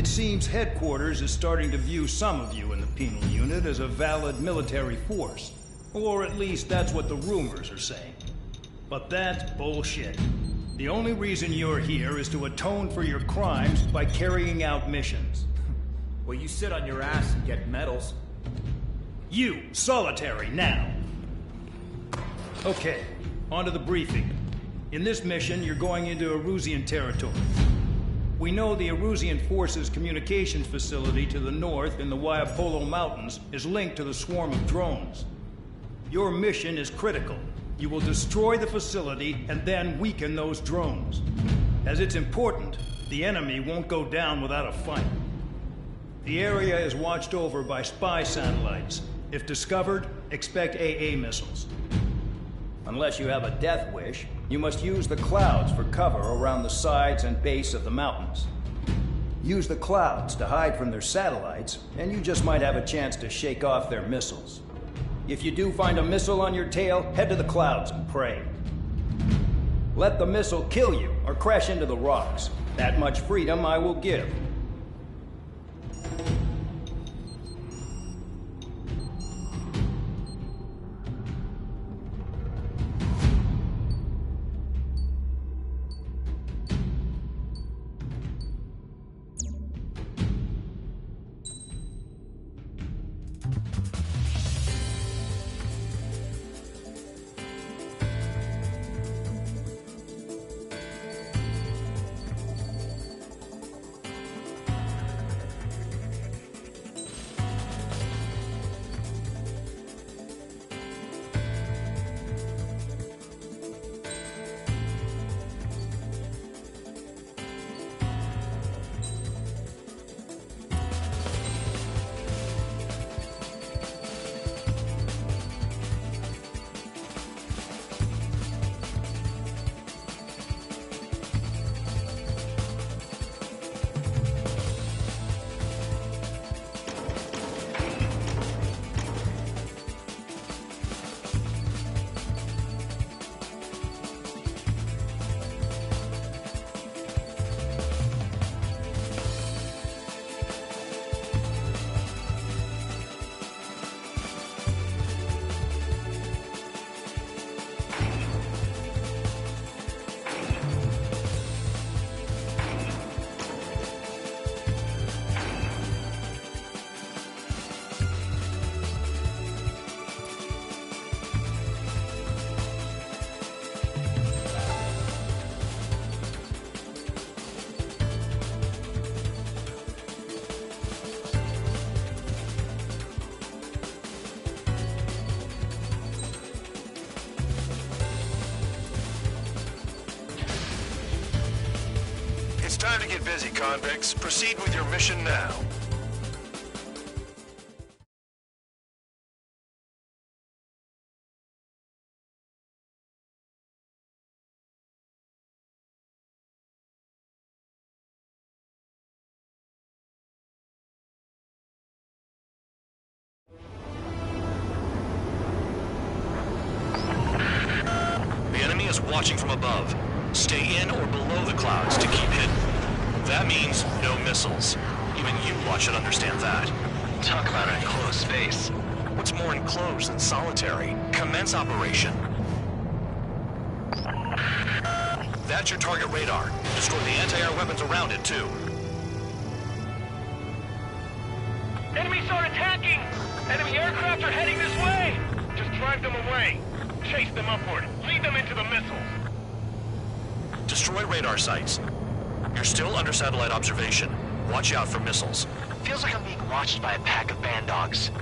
It seems headquarters is starting to view some of you in the penal unit as a valid military force. Or at least that's what the rumors are saying. But that's bullshit. The only reason you're here is to atone for your crimes by carrying out missions. Well, you sit on your ass and get medals. You, Solitary, now. Okay, on to the briefing. In this mission, you're going into Erusian territory. We know the Erusian Forces communications facility to the north in the Waiapolo Mountains is linked to the swarm of drones. Your mission is critical. You will destroy the facility and then weaken those drones. As it's important, the enemy won't go down without a fight. The area is watched over by spy satellites. If discovered, expect AA missiles. Unless you have a death wish, you must use the clouds for cover around the sides and base of the mountains. Use the clouds to hide from their satellites, and you just might have a chance to shake off their missiles. If you do find a missile on your tail, head to the clouds and pray. Let the missile kill you or crash into the rocks. That much freedom I will give. Time to get busy, convicts. Proceed with your mission now. The enemy is watching from above. Stay in or below the clouds to keep hidden. That means no missiles. Even you lot should understand that. Talk about an enclosed space. What's more enclosed than solitary? Commence operation. That's your target radar. Destroy the anti-air weapons around it, too. Enemies are attacking! Enemy aircraft are heading this way! Just drive them away. Chase them upward. Lead them into the missiles. Destroy radar sites. You're still under satellite observation. Watch out for missiles. Feels like I'm being watched by a pack of band dogs.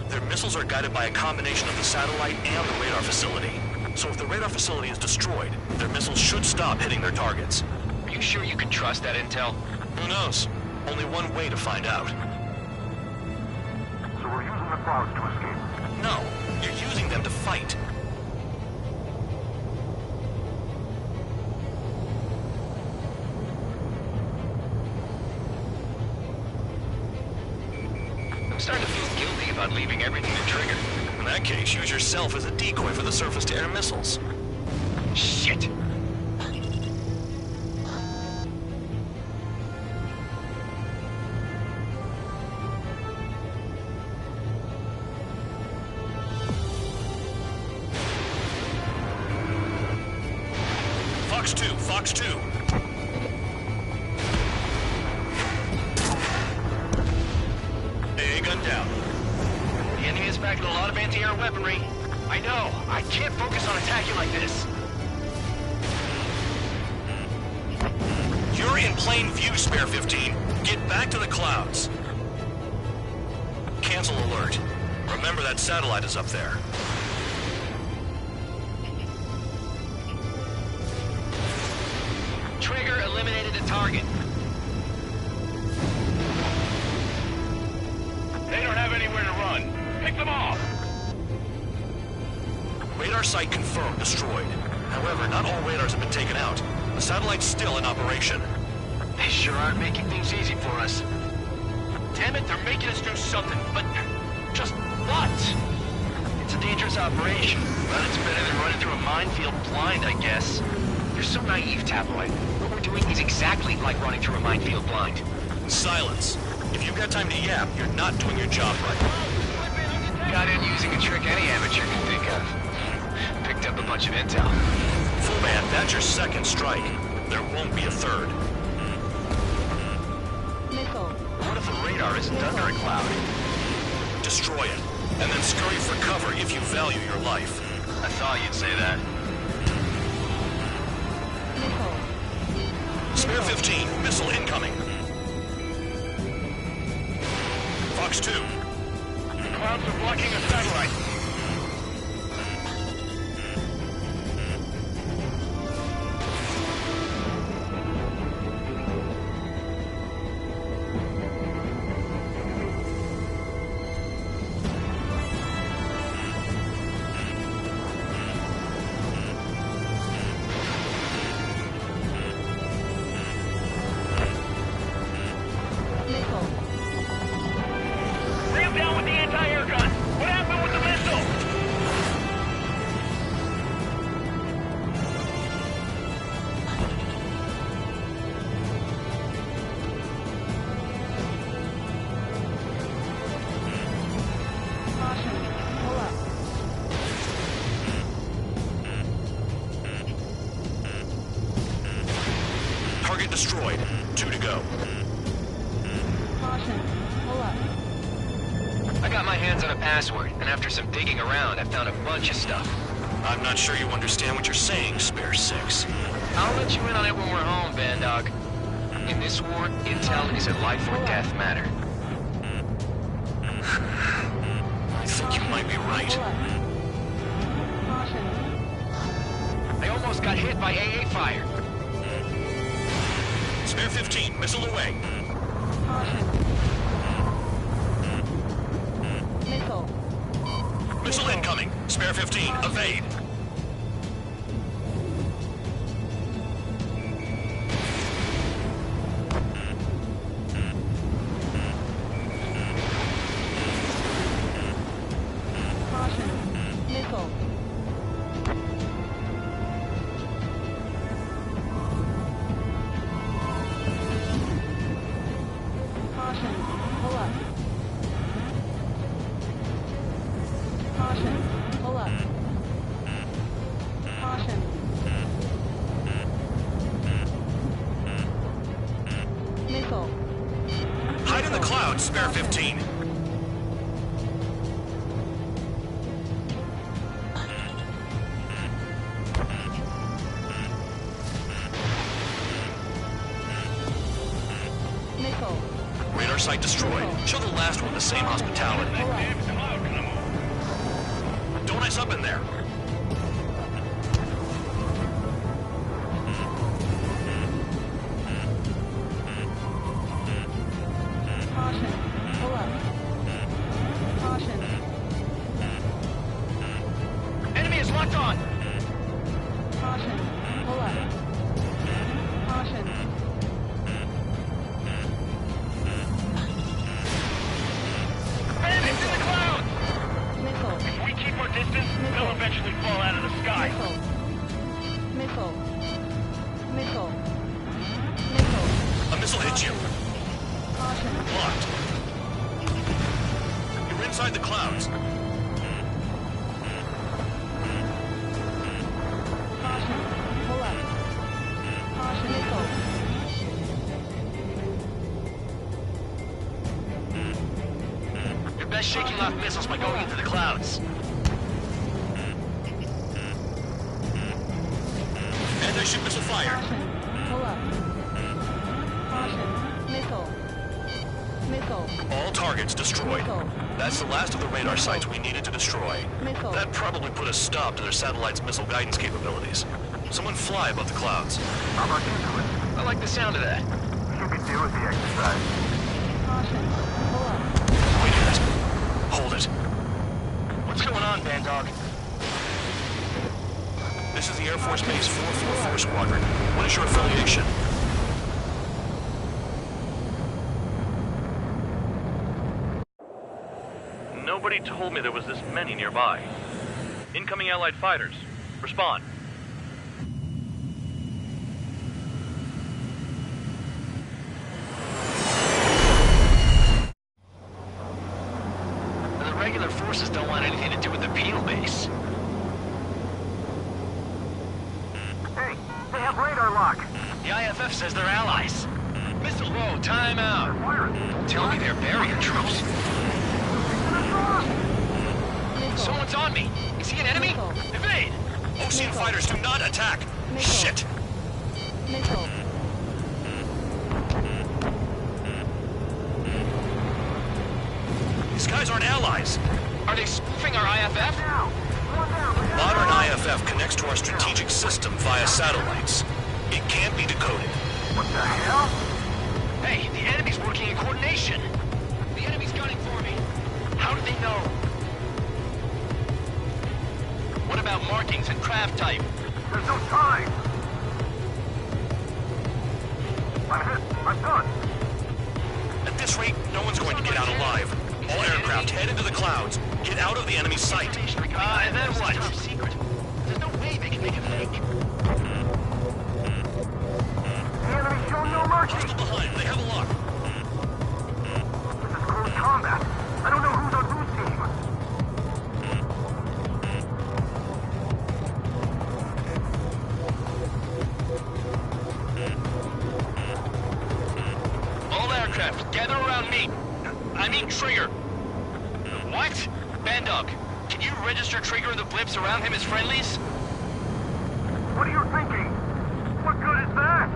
Their missiles are guided by a combination of the satellite and the radar facility. So if the radar facility is destroyed, their missiles should stop hitting their targets. Are you sure you can trust that intel? Who knows? Only one way to find out. So we're using the clouds to escape? No, you're using them to fight. I'm starting to feel guilty about leaving everything to Trigger. In that case, use yourself as a decoy for the surface-to-air missiles. Shit! Fox 2. AA gun down. The enemy has backed a lot of anti-air weaponry. I know. I can't focus on attacking like this. You're in plain view, Spare 15. Get back to the clouds. Cancel alert. Remember that satellite is up there. Trigger eliminated the target. They don't have anywhere to run. Pick them off! Radar site confirmed destroyed. However, not all radars have been taken out. The satellite's still in operation. They sure aren't making things easy for us. Damn it, they're making us do something, but just what? It's a dangerous operation, but it's better than running through a minefield blind, I guess. You're so naive, Tabloid. What we're doing is exactly like running through a minefield blind. Silence. If you've got time to yap, you're not doing your job right. Got in using a trick any amateur can think of. Picked up a bunch of intel. Full man, that's your second strike. There won't be a third. Missile. What if the radar isn't under a cloud? Destroy it, and then scurry for cover if you value your life. I thought you'd say that. Missile. Spare 15, missile incoming. Fox 2. Clouds are blocking a satellite. Missile. Bring them down with the anti-air gun. What happened with the missile? Caution. Pull up. Target destroyed. 2 to go. Caution. Pull up. I got my hands on a password, and after some digging around, I found a bunch of stuff. I'm not sure you understand what you're saying, Spare 6. I'll let you in on it when we're home, Bandog. In this war, intel is a life or death matter. I think you might be right. Pull up. Caution. I almost got hit by AA fire. Spare 15, missile away. Caution. Missile. Missile incoming. Spare 15, evade. Caution. Missile. Caution. Pull up. Caution. Pull up. Caution. Missile. Hide in the clouds, Spare 15. Missile. Radar site destroyed. Show the last one the same hospitality. Pull up. Damn cloud gonna move. Don't ice up in there. Caution. Pull up. Caution. Enemy is locked on. Caution. Pull up. Caution. Bandits in the clouds. Missile. If we keep our distance, they'll eventually fall out of the sky. Missile. Missile. Missile. Missile. A missile hit you. Caution. Blocked. You're inside the clouds. Caution. Pull up. shaking off missiles by going into the clouds. Anti-ship missile fire. Caution. Pull up. Caution. Missile. Missile. All targets destroyed. Missile. That's the last of the radar sites we needed to destroy. Missile. That probably put a stop to their satellite's missile guidance capabilities. Someone fly above the clouds. How about you do it? I like the sound of that. You could do with the exercise. Caution. Pull up. Wait a minute. Hold it. What's going on, Bandog? This is the Air Force Base 444 Squadron. What is your affiliation? Nobody told me there was this many nearby. Incoming Allied fighters. Respond. The regular forces don't want anything to do with the Peel base. Hey, they have radar lock. The IFF says they're allies. Missile, whoa, time out. Fire it. Don't tell me they're barrier troops. Missile. Someone's on me. Is he an enemy? Missile. Evade! Ocean fighters do not attack! Missile. Shit! Missile. These guys aren't allies! Are they spoofing our IFF? Now. One down. Modern IFF connects to our strategic system via satellites. It can't be decoded. What the hell? Hey, the enemy's working in coordination. The enemy's gunning for me. How do they know? What about markings and craft type? There's no time. I'm hit. I'm done. At this rate, no one's going to get out alive. All aircraft head into the clouds. Get out of the enemy sight. And then what? Top secret. There's no way they can make it fake. The enemy's showing no mercy. Still behind. They have a lock. This is close combat. I don't know who's on whose team. All aircraft, gather around me. I mean Trigger. What? Bandog, can you register Trigger and the blips around him as friendlies? What are you thinking? What good is that?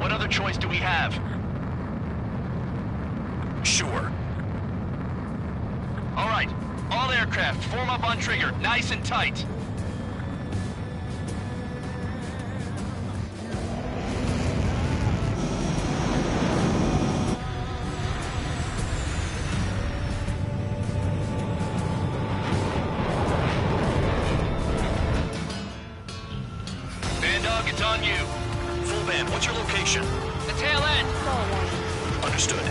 What other choice do we have? Sure. All right, all aircraft, form up on Trigger, nice and tight. Bandog, it's on you. Full band, what's your location? The tail end. Fall warning. Understood.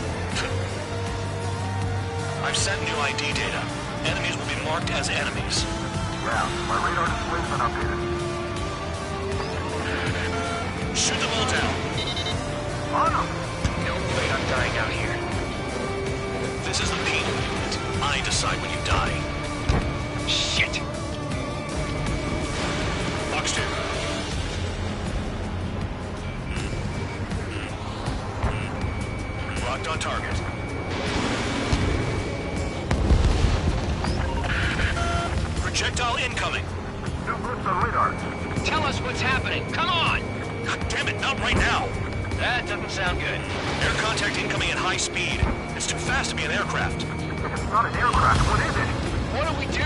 I've sent new ID data. Enemies will be marked as enemies. Yeah, my radar display's been updated. Shoot them all down. On them. No way I'm dying out here. This is the penal unit. I decide when you die. Shit. Box 2. Locked on target. Projectile incoming. New blips on radar. Tell us what's happening. Come on. Damn it, not right now. That doesn't sound good. Air contact incoming at high speed. It's too fast to be an aircraft. If it's not an aircraft, what is it? What do we do?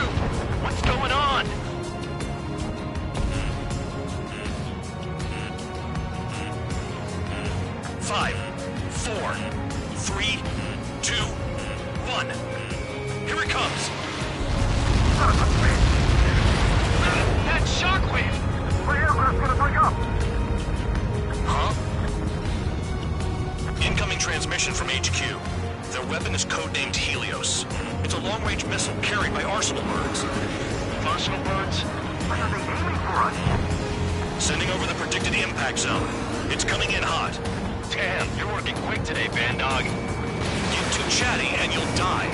What's going on? Five, four, three, two, one. Here it comes. Son of a bitch. That shockwave! My aircraft's gonna break up. Huh? Incoming transmission from HQ. Their weapon is codenamed Helios. It's a long-range missile carried by Arsenal birds. Arsenal birds? When are they aiming for us? Sending over the predicted impact zone. It's coming in hot. Damn, you're working quick today, Bandog. Get too chatty and you'll die.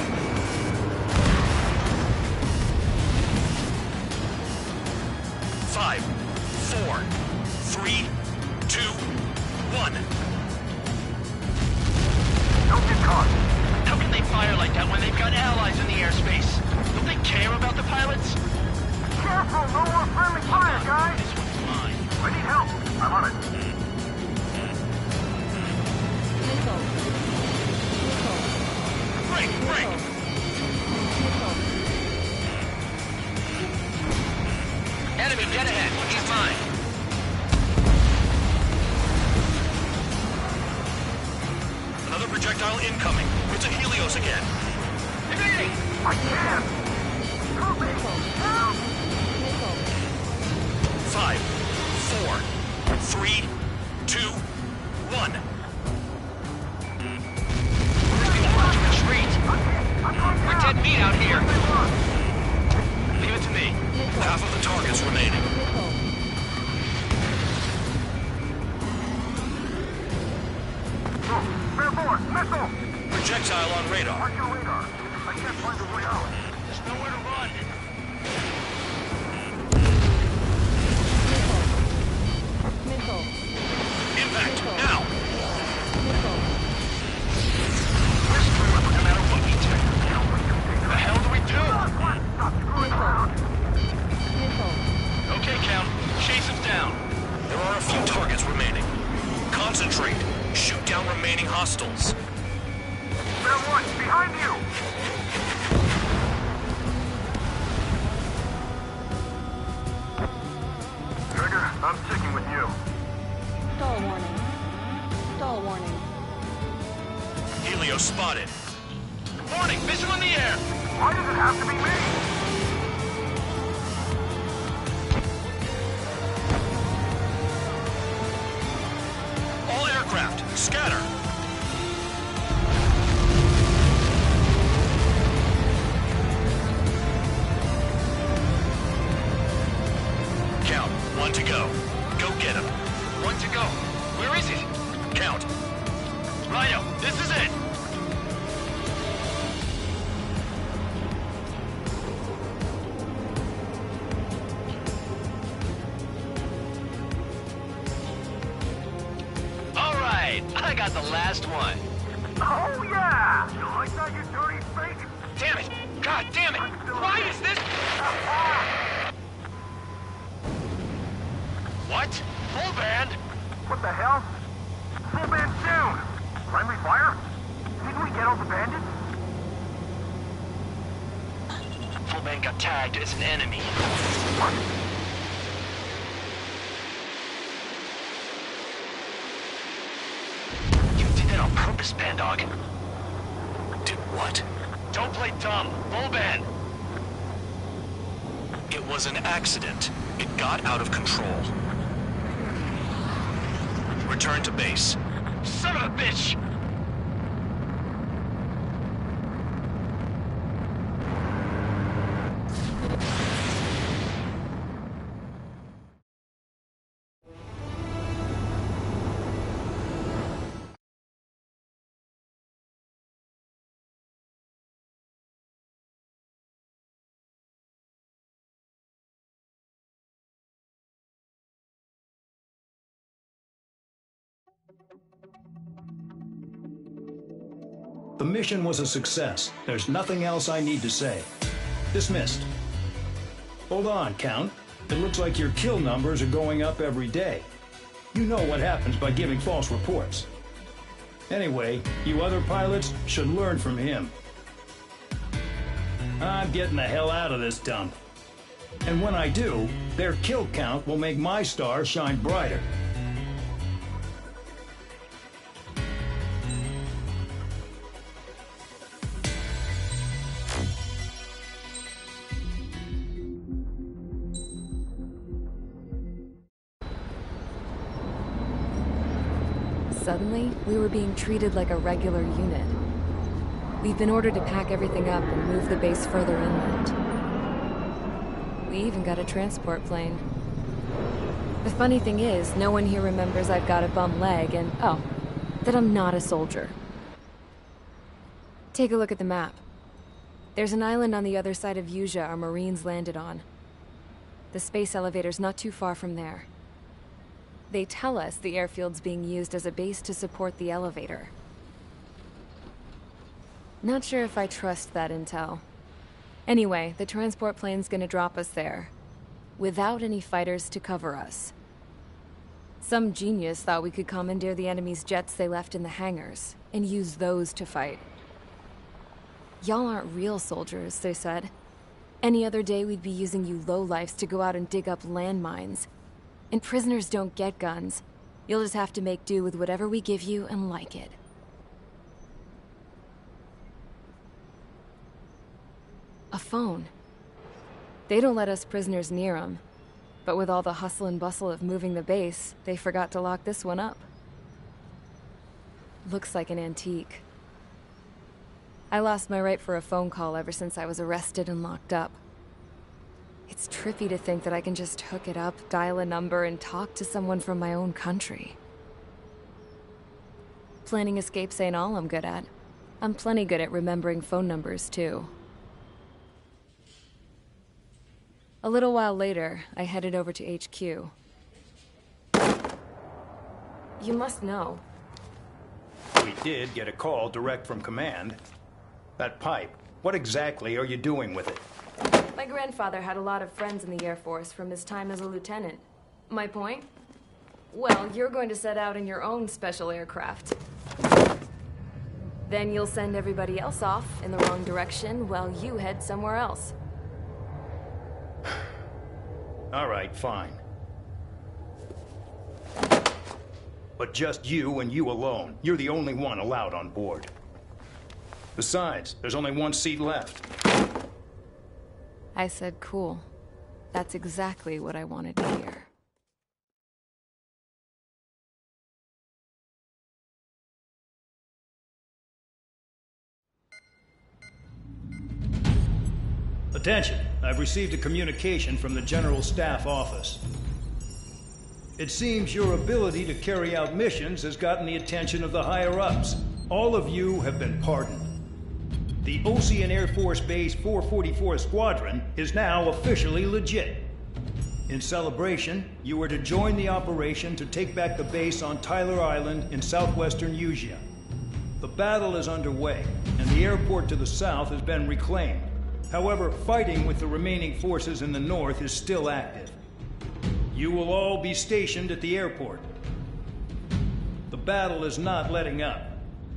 Five, four, three, two, one. Don't get caught. How can they fire like like that when they've got allies in the airspace. Don't they care about the pilots? Careful, no more friendly fire, guys! This one's mine. I need help. I'm on it. Missile. Missile. Break, break! Missile. Enemy dead ahead. He's mine. Another projectile incoming. It's a Helios again. Evading! I can't! Help me! Help! Missile. 5, 4, 3, 2, 1. Retreat! We're dead meat out here. Leave it to me. Half of the targets remaining. Missile. Fair force! Missile! Projectile on radar. Watch your radar. I can't find a way out. There's nowhere to run. Missile. Impact, now! Missile. We're screwed no matter what we do. The hell do we do? Missile. Okay, Count. Chase him down. There are a few targets remaining. Concentrate. Shoot down remaining hostiles. Fair one, behind you! Trigger, I'm sticking with you. Stall warning. Stall warning. Helios spotted. Warning, missile in the air. Why does it have to be me? All aircraft, scatter. Count, 1 to go. Go get him. One to go. Where is it? Count. Rhino, this is it. All right, I got the last one. Oh yeah! You like that, you dirty fake? Damn it! God damn it! Why is this? What? Full band? What the hell? Full band down! Friendly fire? Didn't we get all the bandits? Full band got tagged as an enemy. What? You did that on purpose, Pandog. Did what? Don't play dumb. Full band. It was an accident. It got out of control. Return to base. Son of a bitch! The mission was a success. There's nothing else I need to say. Dismissed. Hold on, Count. It looks like your kill numbers are going up every day. You know what happens by giving false reports. Anyway, you other pilots should learn from him. I'm getting the hell out of this dump. And when I do, their kill count will make my star shine brighter. Suddenly, we were being treated like a regular unit. We've been ordered to pack everything up and move the base further inland. We even got a transport plane. The funny thing is, no one here remembers I've got a bum leg and, oh, that I'm not a soldier. Take a look at the map. There's an island on the other side of Yuja our Marines landed on. The space elevator's not too far from there. They tell us the airfield's being used as a base to support the elevator. Not sure if I trust that intel. Anyway, the transport plane's gonna drop us there, without any fighters to cover us. Some genius thought we could commandeer the enemy's jets they left in the hangars, and use those to fight. Y'all aren't real soldiers, they said. Any other day we'd be using you lowlifes to go out and dig up landmines. And prisoners don't get guns. You'll just have to make do with whatever we give you and like it. A phone. They don't let us prisoners near them. But with all the hustle and bustle of moving the base, they forgot to lock this one up. Looks like an antique. I lost my right for a phone call ever since I was arrested and locked up. It's trippy to think that I can just hook it up, dial a number, and talk to someone from my own country. Planning escapes ain't all I'm good at. I'm plenty good at remembering phone numbers, too. A little while later, I headed over to HQ. You must know. We did get a call direct from command. That pipe, what exactly are you doing with it? My grandfather had a lot of friends in the Air Force from his time as a lieutenant. My point? Well, you're going to set out in your own special aircraft. Then you'll send everybody else off in the wrong direction while you head somewhere else. All right, fine. But just you and you alone. You're the only one allowed on board. Besides, there's only one seat left. I said cool. That's exactly what I wanted to hear. Attention, I've received a communication from the General Staff Office. It seems your ability to carry out missions has gotten the attention of the higher-ups. All of you have been pardoned. The Ocean Air Force Base 444 Squadron is now officially legit. In celebration, you are to join the operation to take back the base on Tyler Island in southwestern Usea. The battle is underway, and the airport to the south has been reclaimed. However, fighting with the remaining forces in the north is still active. You will all be stationed at the airport. The battle is not letting up.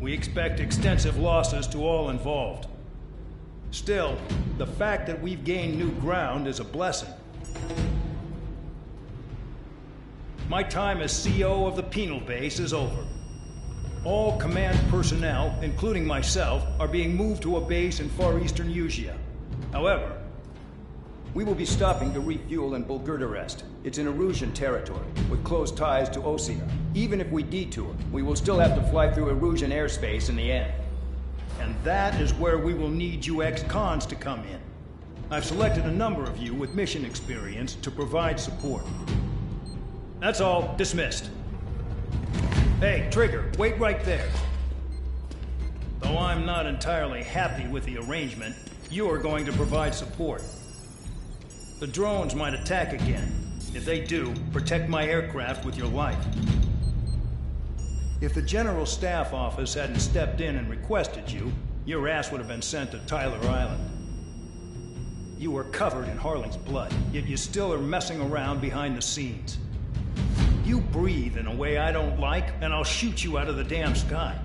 We expect extensive losses to all involved. Still, the fact that we've gained new ground is a blessing. My time as CO of the penal base is over. All command personnel, including myself, are being moved to a base in far eastern Usea. However, we will be stopping to refuel in Bulgurdarest. It's in Erusian territory, with close ties to Osea. Even if we detour, we will still have to fly through Erusian airspace in the end. And that is where we will need you ex-cons to come in. I've selected a number of you with mission experience to provide support. That's all. Dismissed. Hey, Trigger, wait right there. Though I'm not entirely happy with the arrangement, you are going to provide support. The drones might attack again. If they do, protect my aircraft with your life. If the General Staff Office hadn't stepped in and requested you, your ass would have been sent to Tyler Island. You were covered in Harling's blood, yet you still are messing around behind the scenes. You breathe in a way I don't like, and I'll shoot you out of the damn sky.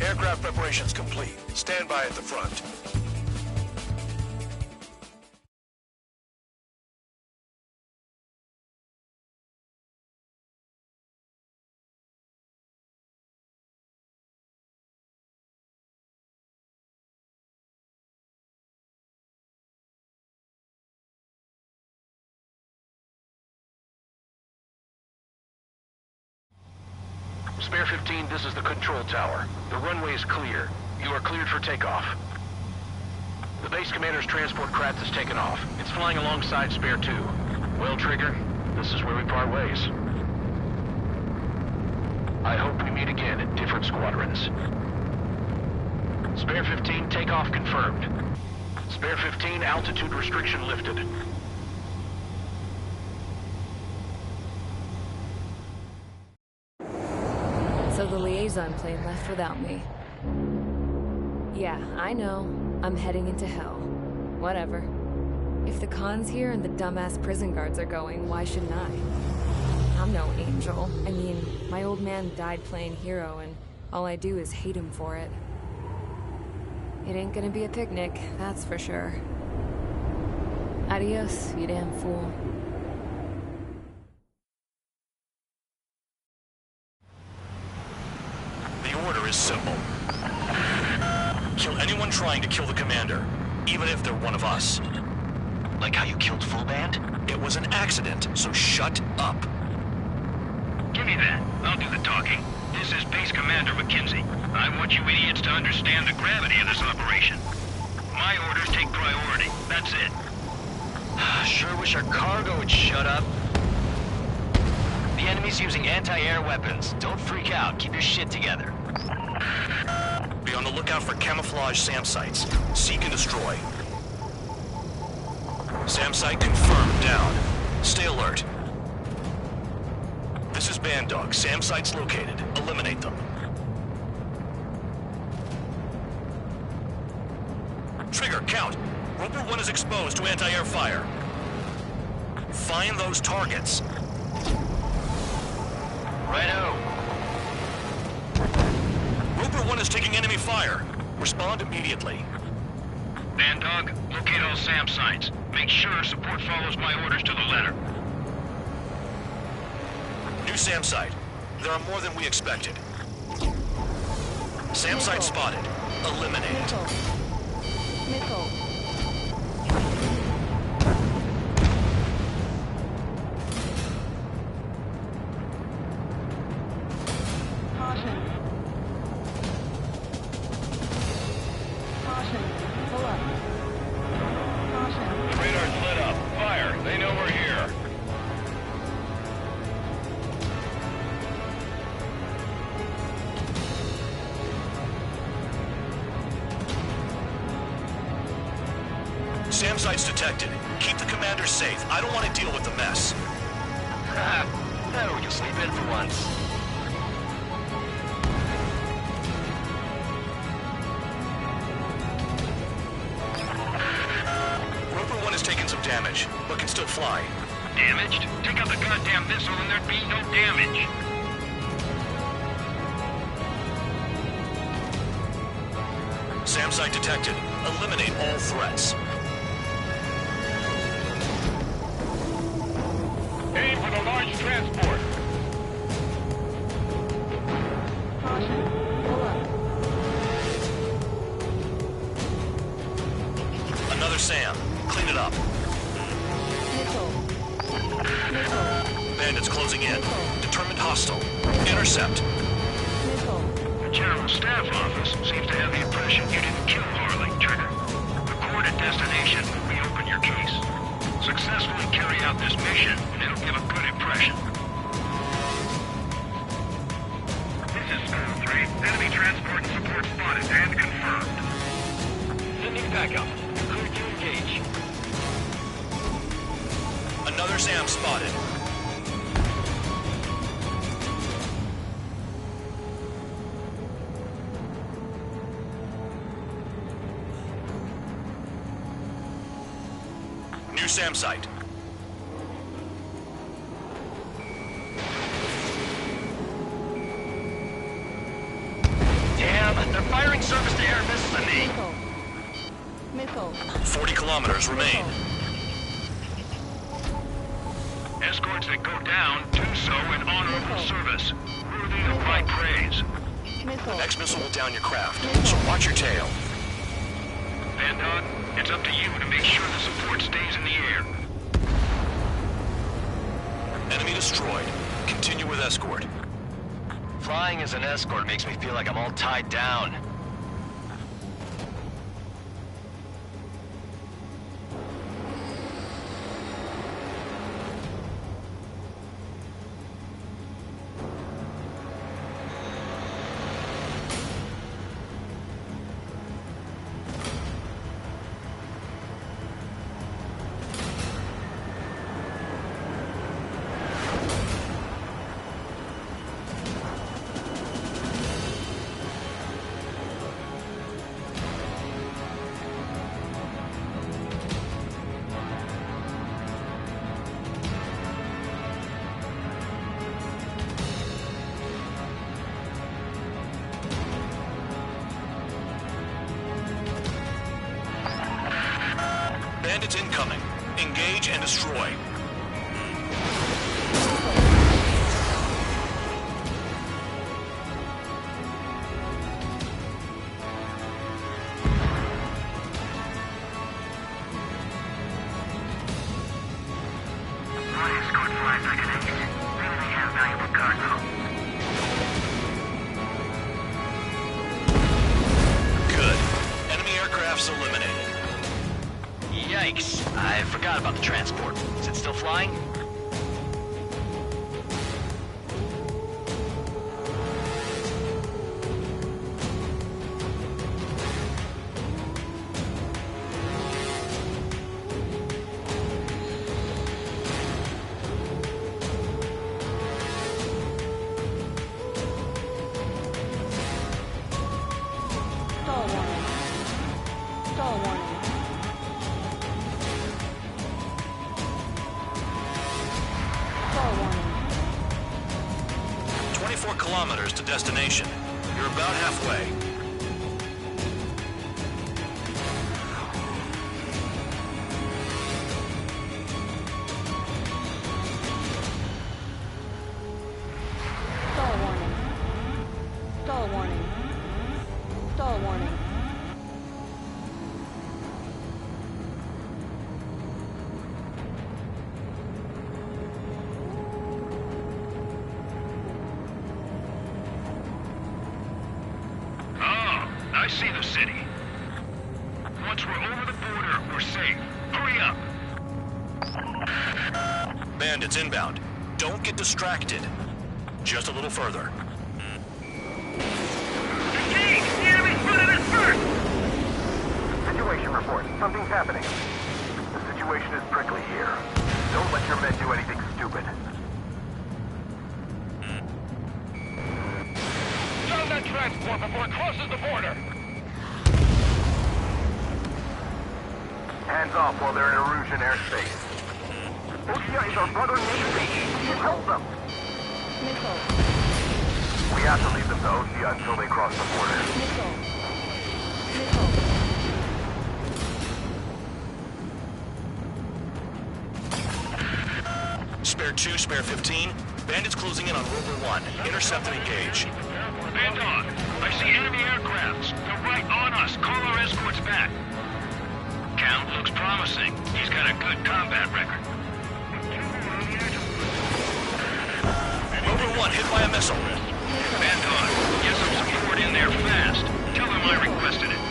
Aircraft preparations complete. Stand by at the front. Spare 15, this is the control tower. The runway is clear. You are cleared for takeoff. The base commander's transport craft has taken off. It's flying alongside Spare 2. Well, Trigger, this is where we part ways. I hope we meet again in different squadrons. Spare 15, takeoff confirmed. Spare 15, altitude restriction lifted. So the liaison plane left without me. Yeah, I know. I'm heading into hell. Whatever. If the Khan's here and the dumbass prison guards are going, why shouldn't I? I'm no angel. I mean, my old man died playing hero, and all I do is hate him for it. It ain't gonna be a picnic, that's for sure. Adios, you damn fool. The order is simple. Kill anyone trying to kill the commander, even if they're one of us. Like how you killed Full Band? It was an accident, so shut up. Give me that. I'll do the talking. This is Base Commander McKenzie. I want you idiots to understand the gravity of this operation. My orders take priority. That's it. Sure wish our cargo would shut up. The enemy's using anti-air weapons. Don't freak out. Keep your shit together. Be on the lookout for camouflage SAM sites. Seek and destroy. SAM site confirmed down. Stay alert. This is Band Dog. SAM site's located. Eliminate them. Trigger, count. Roper 1 is exposed to anti-air fire. Find those targets. Righto. Roper 1 is taking enemy fire. Respond immediately. Band Dog, locate all SAM sites. Make sure support follows my orders to the letter. New SAM site. There are more than we expected. SAM site spotted. Eliminate it. Missile. Caution. Caution. Pull up. Caution. Radar's lit up. Fire. They know we're here. SAM site's detected. Keep the commander safe. I don't want to deal with the mess. Oh, you'll sleep in for once. Roper 1 has taken some damage, but can still fly. Damaged? Take out the goddamn missile and there'd be no damage. SAM site detected. Eliminate all threats. Aim for the large transport. Caution. Pull up. Another SAM. Clean it up. Missile. Missile. Bandits closing in. Determined hostile. Intercept. Missile. The General Staff Office seems to have the impression you didn't kill Harley, Trigger. Report at destination will reopen your case. Successfully carry out this mission, and it'll give a good impression. This is School 3. Enemy transport and support spotted and confirmed. Sending backup. Clear to engage. Another SAM spotted. New SAM site. Damn, they're firing surface-to-air missiles at me. Missile. Missile. 40 kilometers remain. Escorts that go down do so in honorable service. Worthy of my praise. Missile. Next missile will down your craft, so watch your tail. Band Dog, it's up to you to make sure the support stays in the air. Enemy destroyed. Continue with escort. Flying as an escort makes me feel like I'm all tied down. Bandits incoming. Engage and destroy. One escort flies like an ace. Maybe they have valuable cargo. Good. Enemy aircraft's eliminated. Yikes. I forgot about the transport. Is it still flying? Stall warning. Stall warning. Stall warning. 24 kilometers to destination. You're about halfway. Stall warning. Stall warning. Stall warning. Oh, I see the city. Once we're over the border, we're safe. Hurry up. Bandits inbound. Don't get distracted. Just a little further. Engage! The enemy's running us first! Situation report. Something's happening. The situation is prickly here. Don't let your men do anything stupid. Down that transport before it crosses the border! Hands off while they're in Erusian airspace. Osea is our brother nation. We should help them. Missile. We have to leave them to Osea until they cross the border. Missile. Missile. Spare 2, spare 15. Bandits closing in on Rover 1. Intercept and engage. Band on. I see enemy aircrafts. They're right on us. Call our escorts back. Count looks promising. He's got a good combat record. Rover 1 hit by a missile. Band on. Get some support in there fast. Tell them I requested it.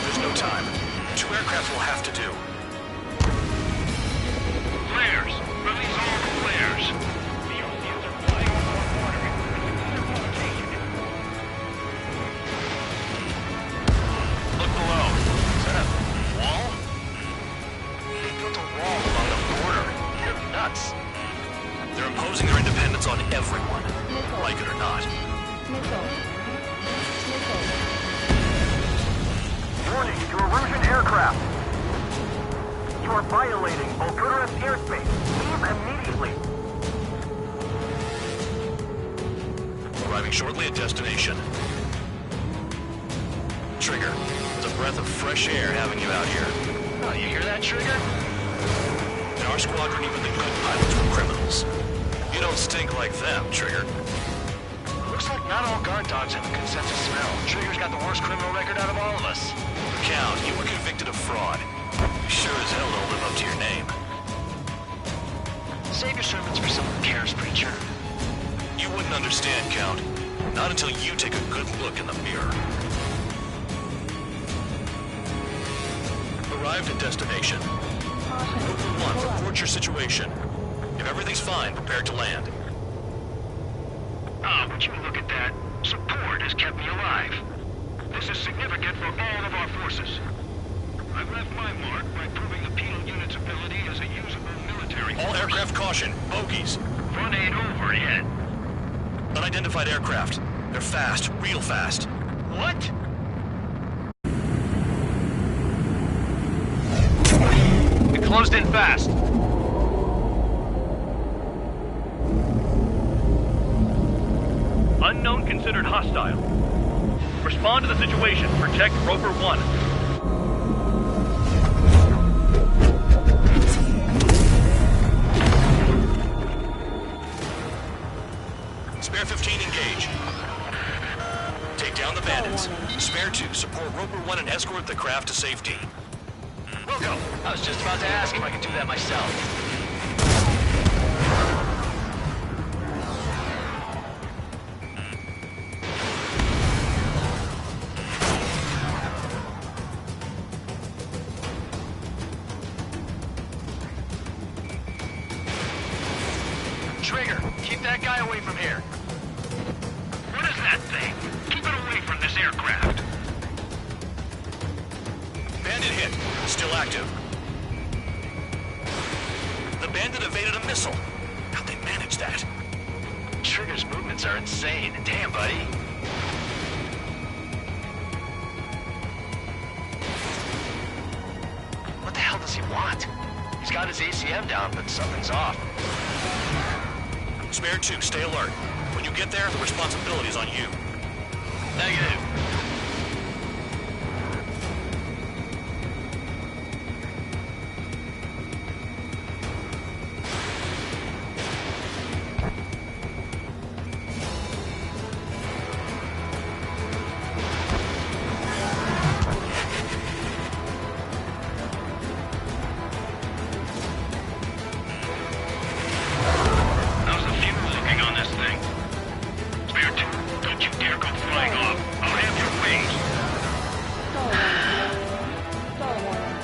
There's no time. 2 aircraft will have to do. Flares. Release all the flares. Look below. Is that a wall? They built a wall along the border. You're nuts. They're imposing their independence on everyone. Missile. Like it or not. Missile. Missile. Warning to Erusian aircraft. You are violating Volcurus airspace. Leave immediately. Arriving shortly at destination. Trigger, it's a breath of fresh air having you out here. Oh, you hear that, Trigger? In our squadron, even the good pilots were criminals. You don't stink like them, Trigger. Looks like not all guard dogs have a consensus smell. Trigger's got the worst criminal record out of all of us. Count, you were convicted of fraud. You sure as hell don't live up to your name. Save your sermons for someone who cares, preacher. You wouldn't understand, Count. Not until you take a good look in the mirror. Arrived at destination. Roper 1, report your situation. If everything's fine, prepare to land. Ah, would you look at that? Support has kept me alive. This is significant for all of our forces. I've left my mark by proving the penal unit's ability as a usable military force. All aircraft caution. Bogies. Run ain't over yet. Unidentified aircraft. They're fast. Real fast. What? It closed in fast. Unknown considered hostile. Respond to the situation. Protect Roper 1. Spare 15, engage. Take down the bandits. Spare 2, support Roper 1 and escort the craft to safety. Wilco, I was just about to ask if I could do that myself. Trigger, keep that guy away from here. What is that thing? Keep it away from this aircraft. Bandit hit. Still active. The bandit evaded a missile. How'd they manage that? Trigger's movements are insane. Damn, buddy. What the hell does he want? He's got his ACM down, but something's off. Spare 2, stay alert. When you get there, the responsibility is on you. Negative. How's the fuel looking on this thing? Spare 2, don't you dare go flying off. I'll have your wings. Stall warning.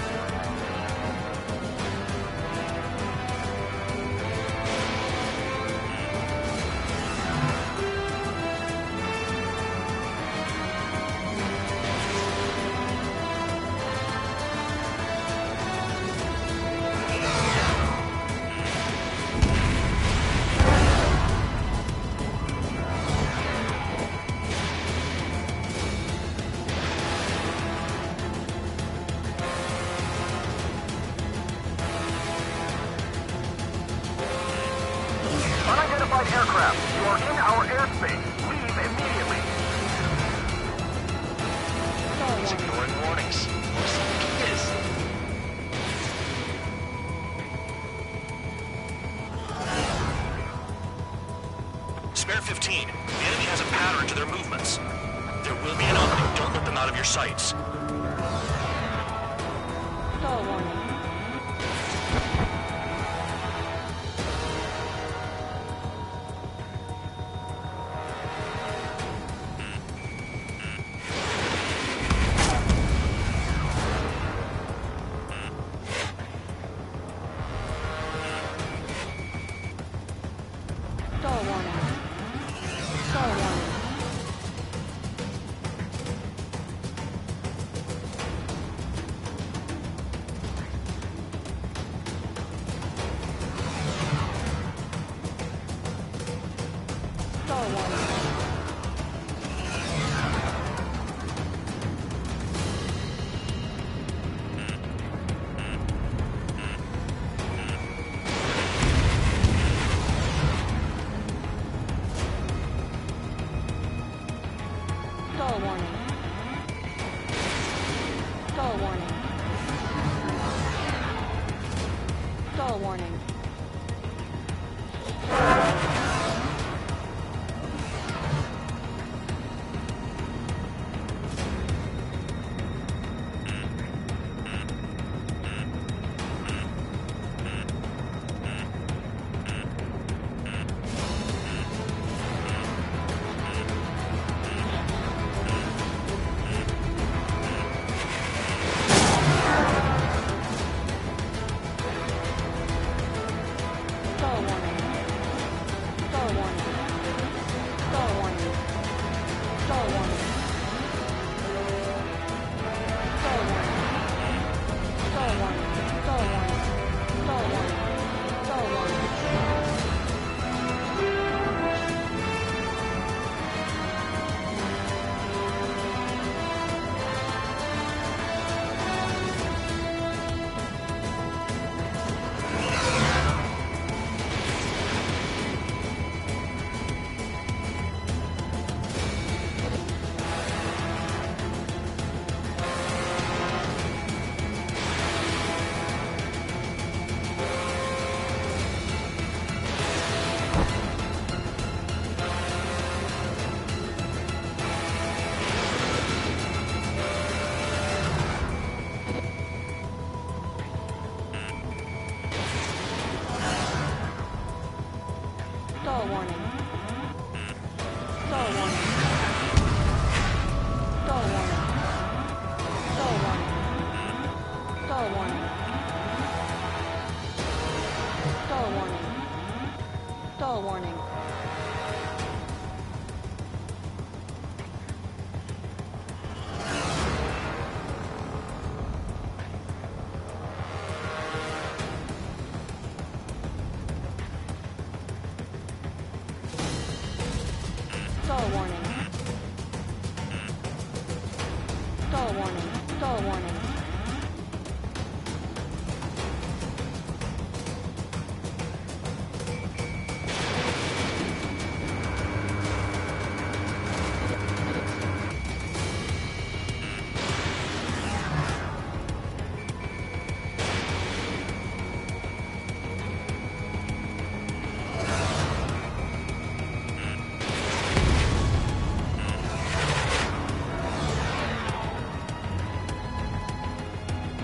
Unidentified aircraft, you are in our airspace. Leave immediately. Stall He's warning. ignoring warnings. Looks like he is. Spare 15. The enemy has a pattern to their movements. There will be an opening. Don't let them out of your sights. Stall warning. Stall warning. Stall warning. Stall warning. Stall warning. Stall warning. Stall warning. Stall warning. Stall warning.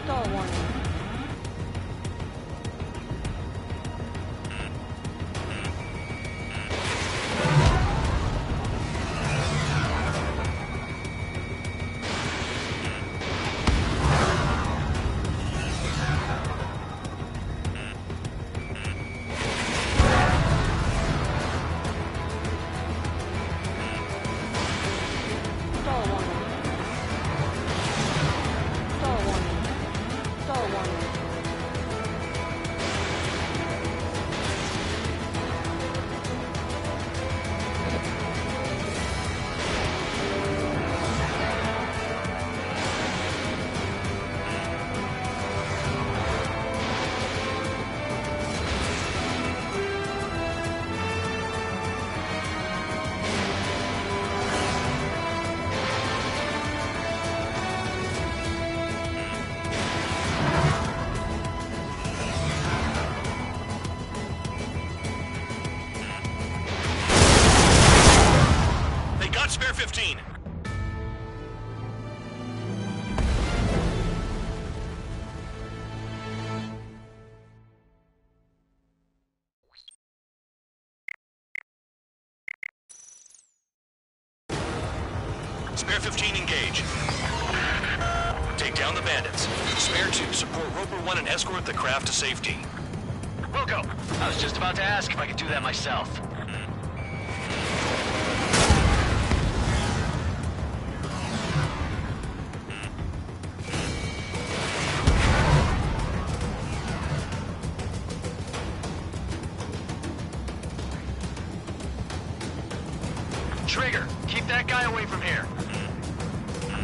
Stall warning. Stall warning. Stall warning. Stall warning. They got Spare 15. Spare 15 engage. Take down the bandits. Spare 2, support Roper 1 and escort the craft to safety. Wilco, I was just about to ask if I could do that myself. Trigger, keep that guy away from here.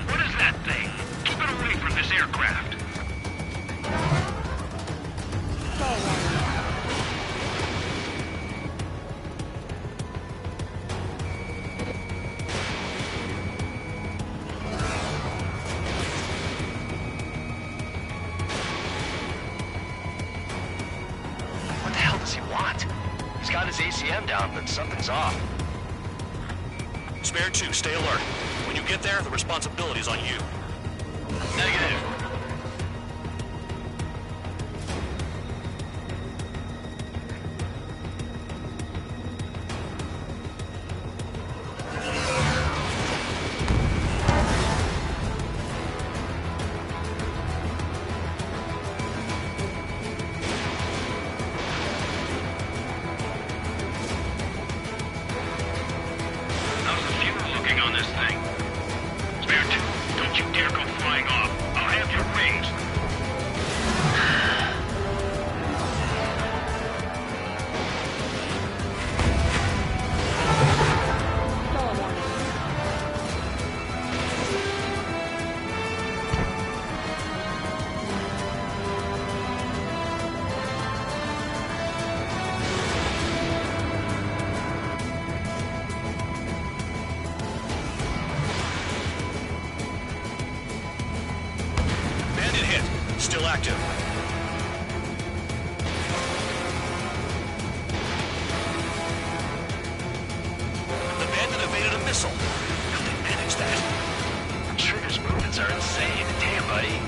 What is that thing? Keep it away from this aircraft. Stall warning. What the hell does he want? He's got his ACM down, but something's off. Spare 2, stay alert. When you get there, the responsibility is on you. Negative. How's the fuel looking on this thing? Spare 2, don't you dare go flying off. I'll have your wings. Stall warning. Bandit hit. Still active. The bandit evaded a missile. How did they manage that? Trigger's movements are insane. Damn, buddy.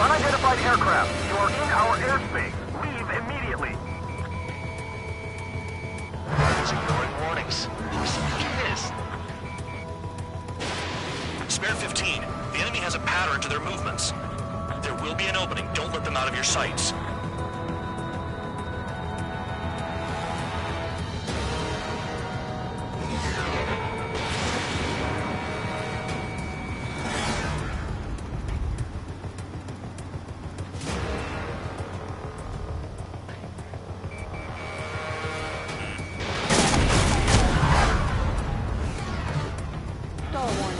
Unidentified aircraft, you are in our airspace. Leave immediately. He's ignoring warnings. Who does he think he is? Spare 15. The enemy has a pattern to their movements. There will be an opening. Don't let them out of your sights. Stall warning.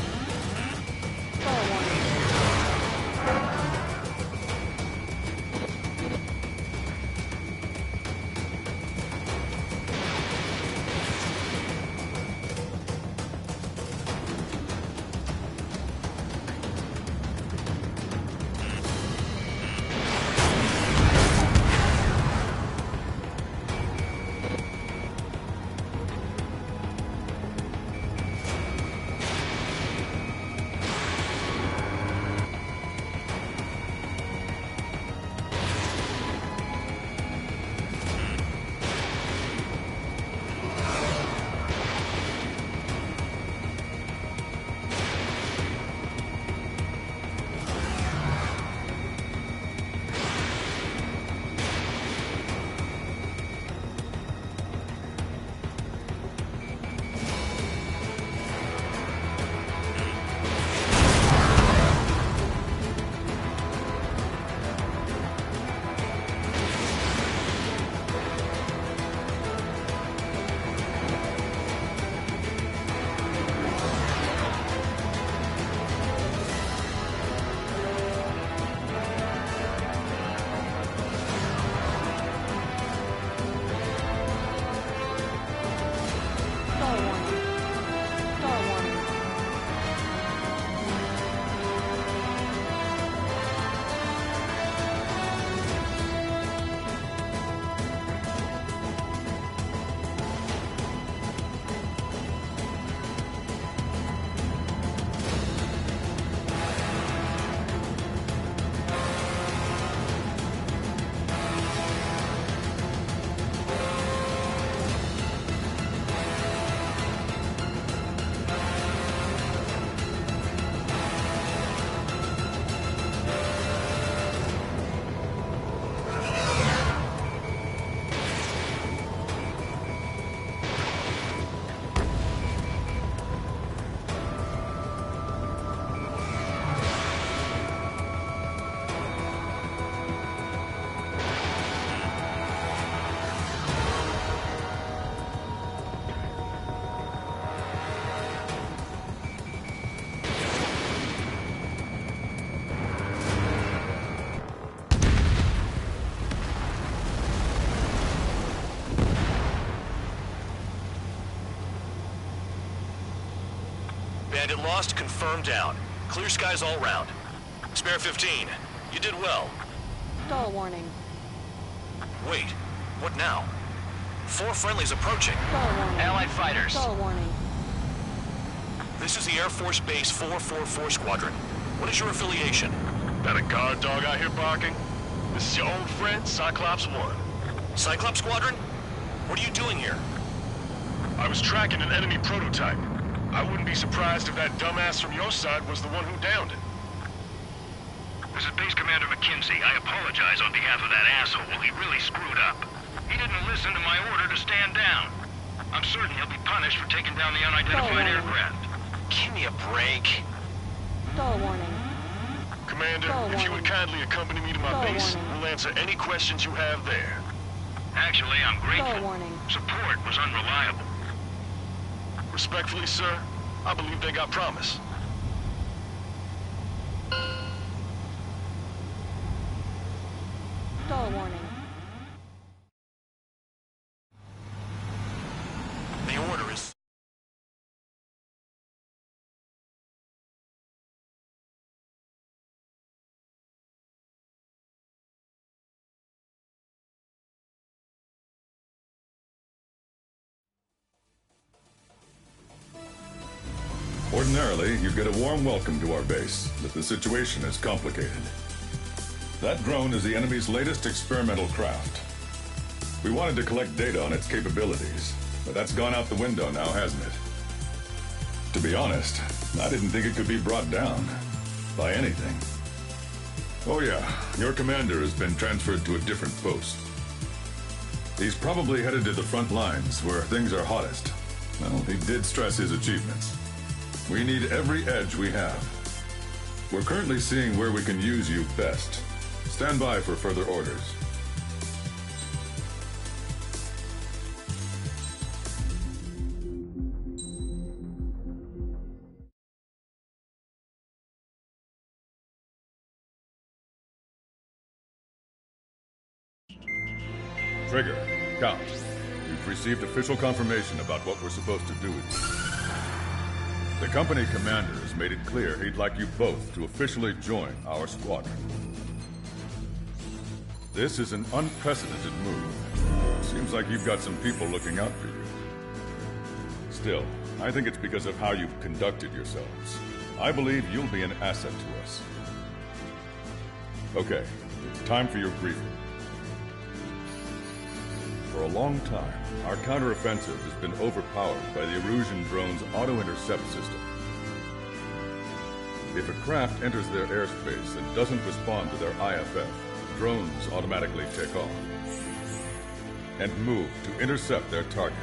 Bandit lost, confirmed down. Clear skies all round. Spare 15. You did well. Stall warning. Wait, what now? 4 friendlies approaching. Stall warning. Allied fighters. Stall warning. This is the Air Force Base 444 Squadron. What is your affiliation? That a guard dog out here barking? This is your old friend, Cyclops 1. Cyclops Squadron? What are you doing here? I was tracking an enemy prototype. I wouldn't be surprised if that dumbass from your side was the one who downed it. This is Base Commander McKinsey. I apologize on behalf of that asshole. He really screwed up. He didn't listen to my order to stand down. I'm certain he'll be punished for taking down the unidentified aircraft. Give me a break. Stall warning. Commander, Stall if you would warning. kindly accompany me to my Stall base, warning. we'll answer any questions you have there. Actually, I'm Stall grateful. warning. Support was unreliable. Respectfully, sir, I believe they got promise. Stall warning. The order is... Ordinarily, you get a warm welcome to our base, but the situation is complicated. That drone is the enemy's latest experimental craft. We wanted to collect data on its capabilities, but that's gone out the window now, hasn't it? To be honest, I didn't think it could be brought down by anything. Oh yeah, your commander has been transferred to a different post. He's probably headed to the front lines, where things are hottest. Well, he did stress his achievements. We need every edge we have. We're currently seeing where we can use you best. Stand by for further orders. Trigger, Count. We've received official confirmation about what we're supposed to do with you. The company commander has made it clear he'd like you both to officially join our squadron. This is an unprecedented move. Seems like you've got some people looking out for you. Still, I think it's because of how you've conducted yourselves. I believe you'll be an asset to us. Okay, it's time for your briefing. For a long time, our counteroffensive has been overpowered by the Erusian drone's auto-intercept system. If a craft enters their airspace and doesn't respond to their IFF, drones automatically take off and move to intercept their target.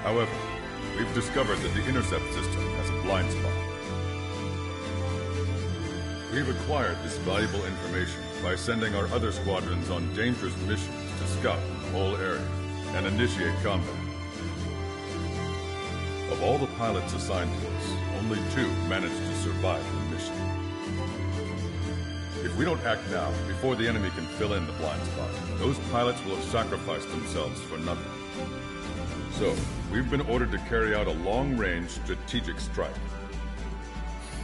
However, we've discovered that the intercept system has a blind spot. We've acquired this valuable information by sending our other squadrons on dangerous missions to scout the whole area and initiate combat. Of all the pilots assigned to us, only 2 managed to survive the mission. If we don't act now, before the enemy can fill in the blind spot, those pilots will have sacrificed themselves for nothing. So, we've been ordered to carry out a long-range strategic strike.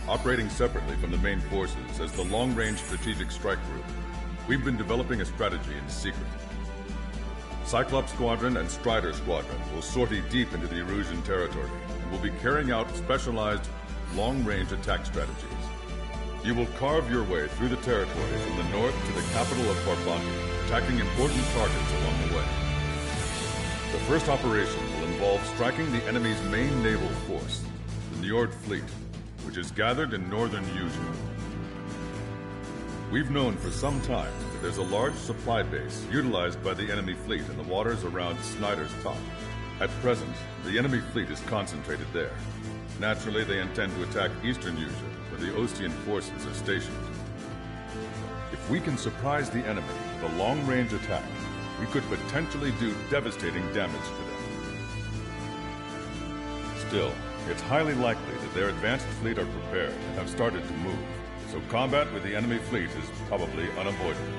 Operating separately from the main forces as the Long-Range Strategic Strike Group, we've been developing a strategy in secret. Cyclops Squadron and Strider Squadron will sortie deep into the Erusian territory and will be carrying out specialized long-range attack strategies. You will carve your way through the territory from the north to the capital of Farbanti, attacking important targets along the way. The first operation will involve striking the enemy's main naval force, the Njord Fleet, which is gathered in northern Usea. We've known for some time that there's a large supply base utilized by the enemy fleet in the waters around Snyder's Top. At present, the enemy fleet is concentrated there. Naturally, they intend to attack eastern Usea, where the Ostian forces are stationed. If we can surprise the enemy with a long-range attack, we could potentially do devastating damage to them. Still, it's highly likely that their advanced fleet are prepared and have started to move, so combat with the enemy fleet is probably unavoidable.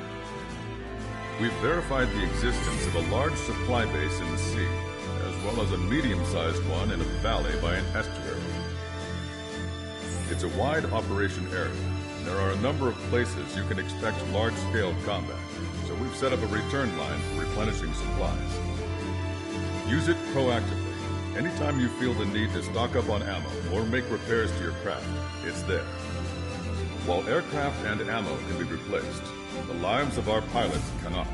We've verified the existence of a large supply base in the sea, as well as a medium-sized one in a valley by an estuary. It's a wide operation area, and there are a number of places you can expect large-scale combat, so we've set up a return line for replenishing supplies. Use it proactively. Anytime you feel the need to stock up on ammo or make repairs to your craft, it's there. While aircraft and ammo can be replaced, the lives of our pilots cannot.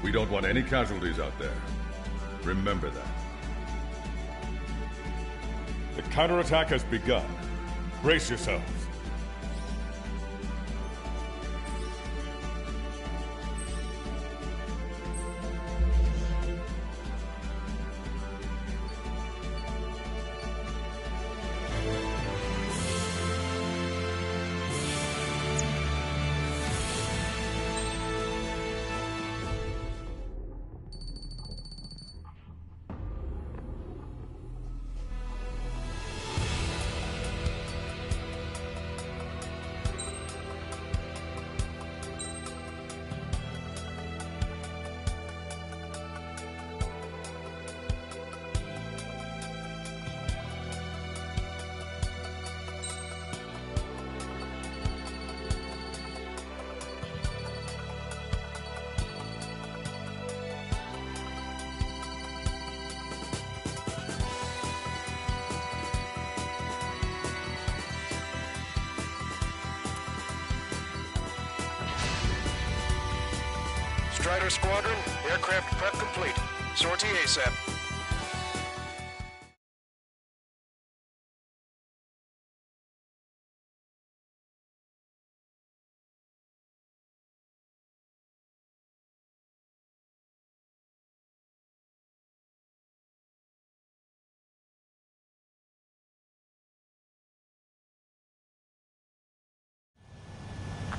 We don't want any casualties out there. Remember that. The counterattack has begun. Brace yourselves. Strider Squadron, aircraft prep complete. Sortie ASAP.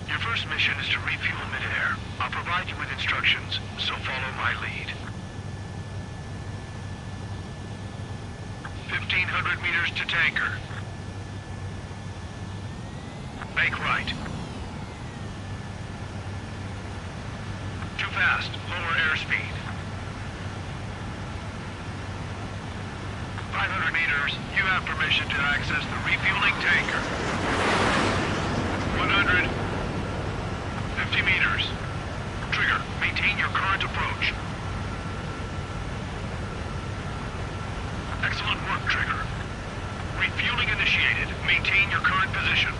Your first mission is to refuel midair. I'll provide you with instructions, so follow my lead. 1,500 meters to tanker. Make right. Too fast. Lower airspeed. 500 meters. You have permission to access the refueling tanker. 100. 50 meters. Trigger, maintain your current approach. Excellent work, Trigger. Refueling initiated. Maintain your current position.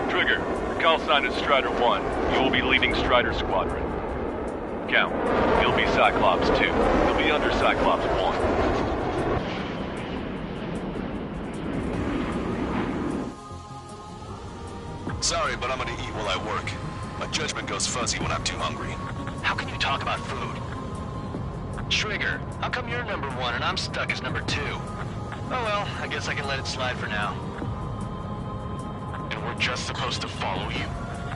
Trigger, your call sign is Strider 1. You will be leading Strider Squadron. Count, you'll be Cyclops 2. You'll be under Cyclops 1. Sorry, but I'm gonna eat while I work. My judgment goes fuzzy when I'm too hungry. How can you talk about food? Trigger, how come you're number 1 and I'm stuck as number 2? Oh well, I guess I can let it slide for now. And we're just supposed to follow you?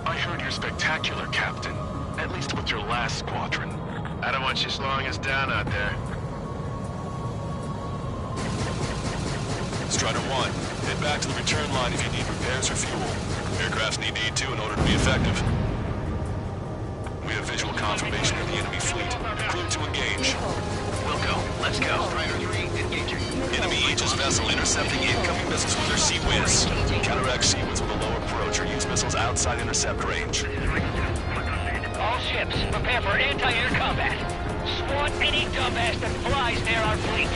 I heard you're spectacular, Captain. At least with your last squadron. I don't want you slowing us down out there. Strider 1, head back to the return line if you need repairs or fuel. Aircrafts need to eat too in order to be effective. We have visual confirmation of the enemy fleet. Clear to engage. We'll go. Let's go. Strider 3, engaging. Enemy Aegis vessel intercepting incoming missiles with their Sea-Wiz. Counteract Sea-Wiz with a low approach or use missiles outside intercept range. All ships, prepare for anti-air combat. Swat any dumbass that flies near our fleet.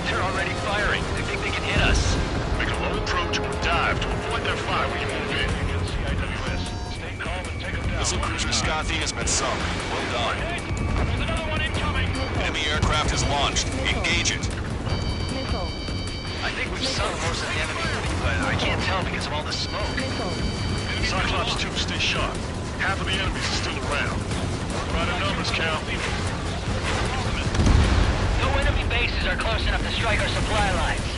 They're already firing. They think they can hit us. Make a low approach or dive to avoid their fire when you move in. CIWS. Stay calm and take them down. Missile cruiser Scothy has been sunk. Well done. There's another one incoming. Enemy aircraft is launched. Engage it. Missile. I think we've sunk most of the enemy fleet, but I can't tell because of all the smoke. Missile. Cyclops 2, stay sharp. Half of the enemies are still around. Right in numbers, Cal. No enemy bases are close enough to strike our supply lines.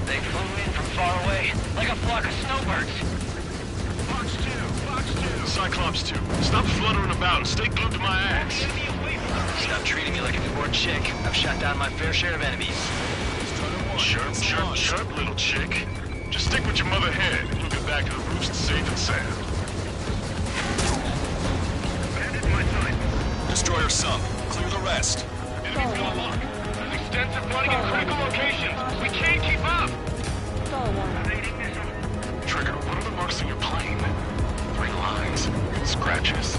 They flew in from far away, Like a flock of snowbirds. Fox 2. Cyclops 2, stop fluttering about and stay glued to my ass. Stop treating me like a newborn chick. I've shot down my fair share of enemies. Strider Chirp, little chick. Just stick with your mother hen, and you'll get back to the roost safe and sound. Destroyer sunk. Clear the rest. Enemy's gonna lock. There's extensive flooding in critical locations. We can't keep up. Stall warning. Trigger, what are the marks on your plane? 3 lines. Scratches.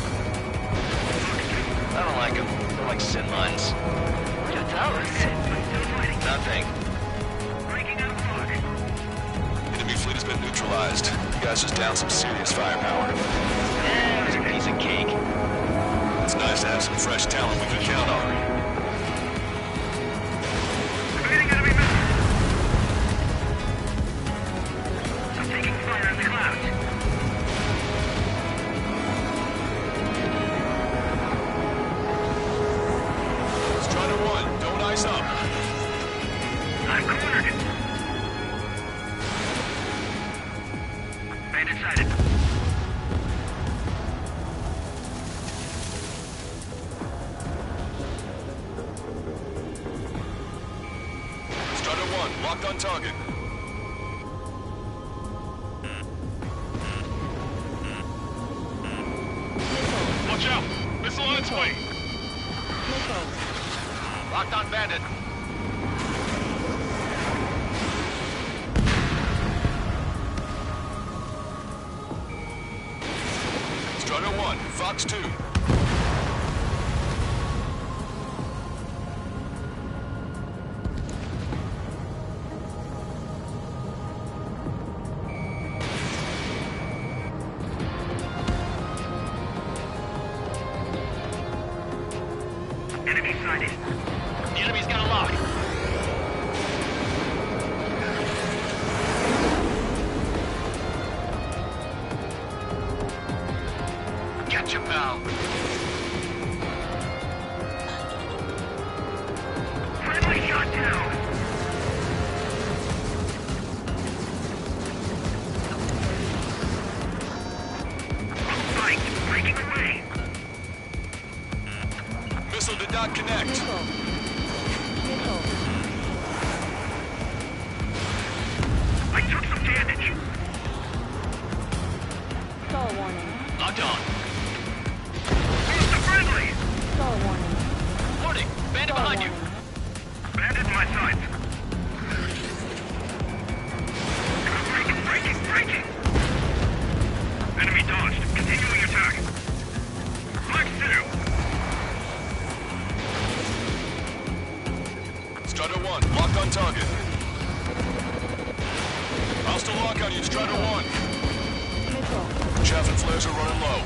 I don't like them. They're like sin lines. What you tell us? Nothing. Enemy fleet has been neutralized. You guys just down some serious firepower. Yeah, it was a piece of cake. It's nice to have some fresh talent we can count on. Evading enemy missiles. I'm taking fire in the clouds. Strider 1, don't ice up. I'm cornered. Bandit sighted. Strider 1, locked on target. Watch out! Missile on its way! Locked on Bandit. Strider 1, Fox 2. Enemy sighted. The enemy's got a lock. Catch him now. Friendly shot down. Right, breaking away. Missile did not connect. I took some damage. Stall warning. Locked on. Who's the friendly? Stall warning. Warning! Bandit behind you! Bandit in my sights. Breaking! Enemy dodged. Continuing attack. Mark 2. Strider 1, locked on target. Hostile lock on you, Strider 1. Missile. Chaff and flares are running low.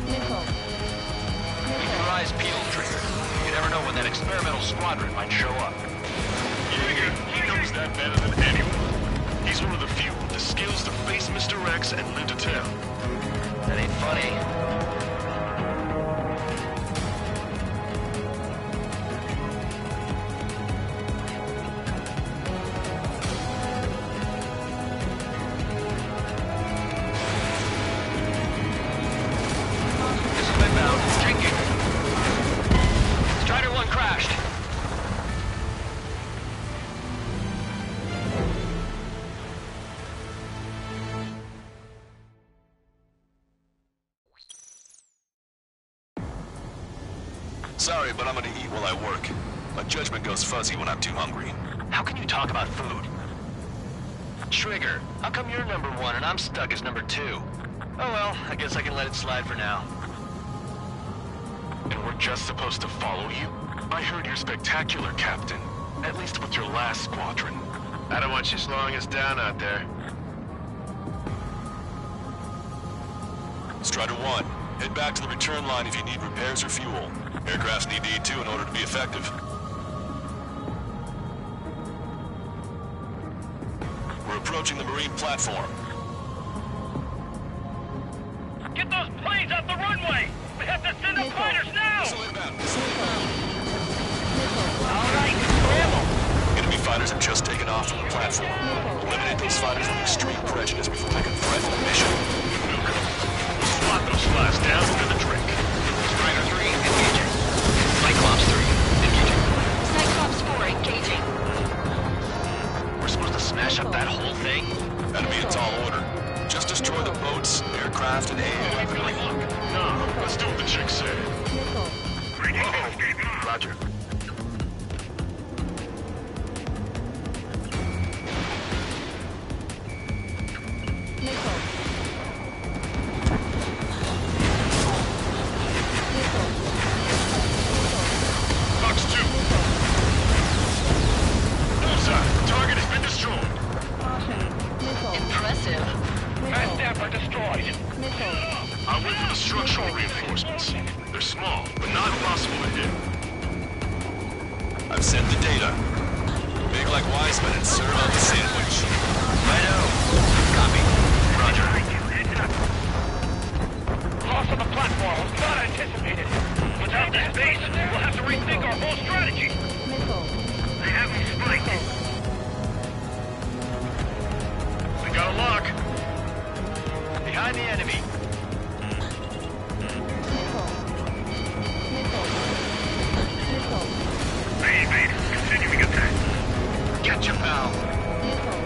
Missile. Keep your eyes peeled, Trigger. You never know when that experimental squadron might show up. Trigger, he knows that better than anyone. He's one of the few with the skills to face Mr. X and live to tell. That ain't funny. Missile inbound. Drinking. Strider 1 crashed. Sorry, but I'm gonna eat while I work. My judgment goes fuzzy when I'm too hungry. How can you talk about food? Trigger, how come you're number 1 and I'm stuck as number 2? Oh well, I guess I can let it slide for now. And we're just supposed to follow you? I heard you're spectacular, Captain. At least with your last squadron. I don't want you slowing us down out there. Strider 1, head back to the return line if you need repairs or fuel. Aircrafts need E2 in order to be effective. We're approaching the Marine platform. Get those planes off the runway! We have to send up fighters now! Missile inbound. All right, scramble! Enemy fighters have just taken off from the platform. Eliminate those fighters with extreme prejudice before they can threaten the mission. Swat those flies down into the drink. Strider 3, engaging. Cyclops 3, engaging. Cyclops 4 engaging. boats, aircraft, and air. No, let's do what the chick said. Missile. Whoa. Roger. Missile. Missile. Fox 2. Bullseye. Target has been destroyed. Caution. Missile. Impressive. Missile. Damper destroyed. Missile. I went for the structural reinforcements. They're small, but not impossible to hit. I've sent the data. Make like Wiseman and serve on the sandwich. Righto. Copy. Roger. Loss of the platform was not anticipated. Without this base, we'll have to rethink our whole strategy. Missile. They have me spiked. We got a lock. Behind the enemy. Missile. Missile. Missile. Continuing attack. Gotcha, pal. Missile.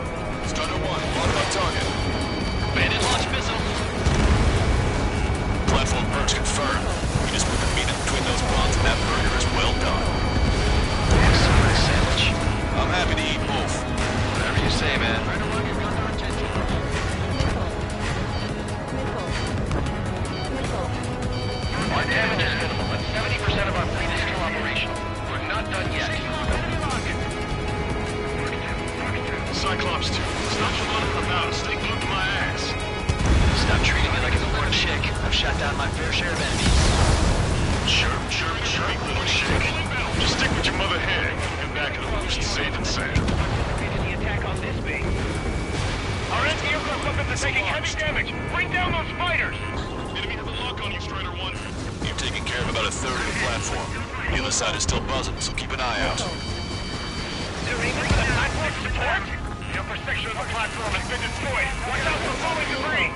Strider 1, lock on target. Bandit launch missile. Platform purge confirmed. You just put the meat in between those prawns and that burger is well done. Excellent sandwich. I'm happy to eat both. Whatever you say, man. Missile. Missile. Missile. Our damage is minimal, but 70% of our fleet is still operational. We're not done yet. Cyclops 2. Stop running about and stay glued to my ass. Stop treating me like an abortive chick. I've shot down my fair share of enemies. Chirp, little chick. Just stick with your mother head and get back in the roost safe and sound. The attack on this base. Our anti-aircraft weapons are taking heavy damage. Bring down those fighters. Enemy has a lock on you, Strider 1. You've taken care of about a third of the platform. The other side is still buzzing, so keep an eye out. Is there anything for the platform support? The upper section of the platform has been destroyed. Watch out for falling debris.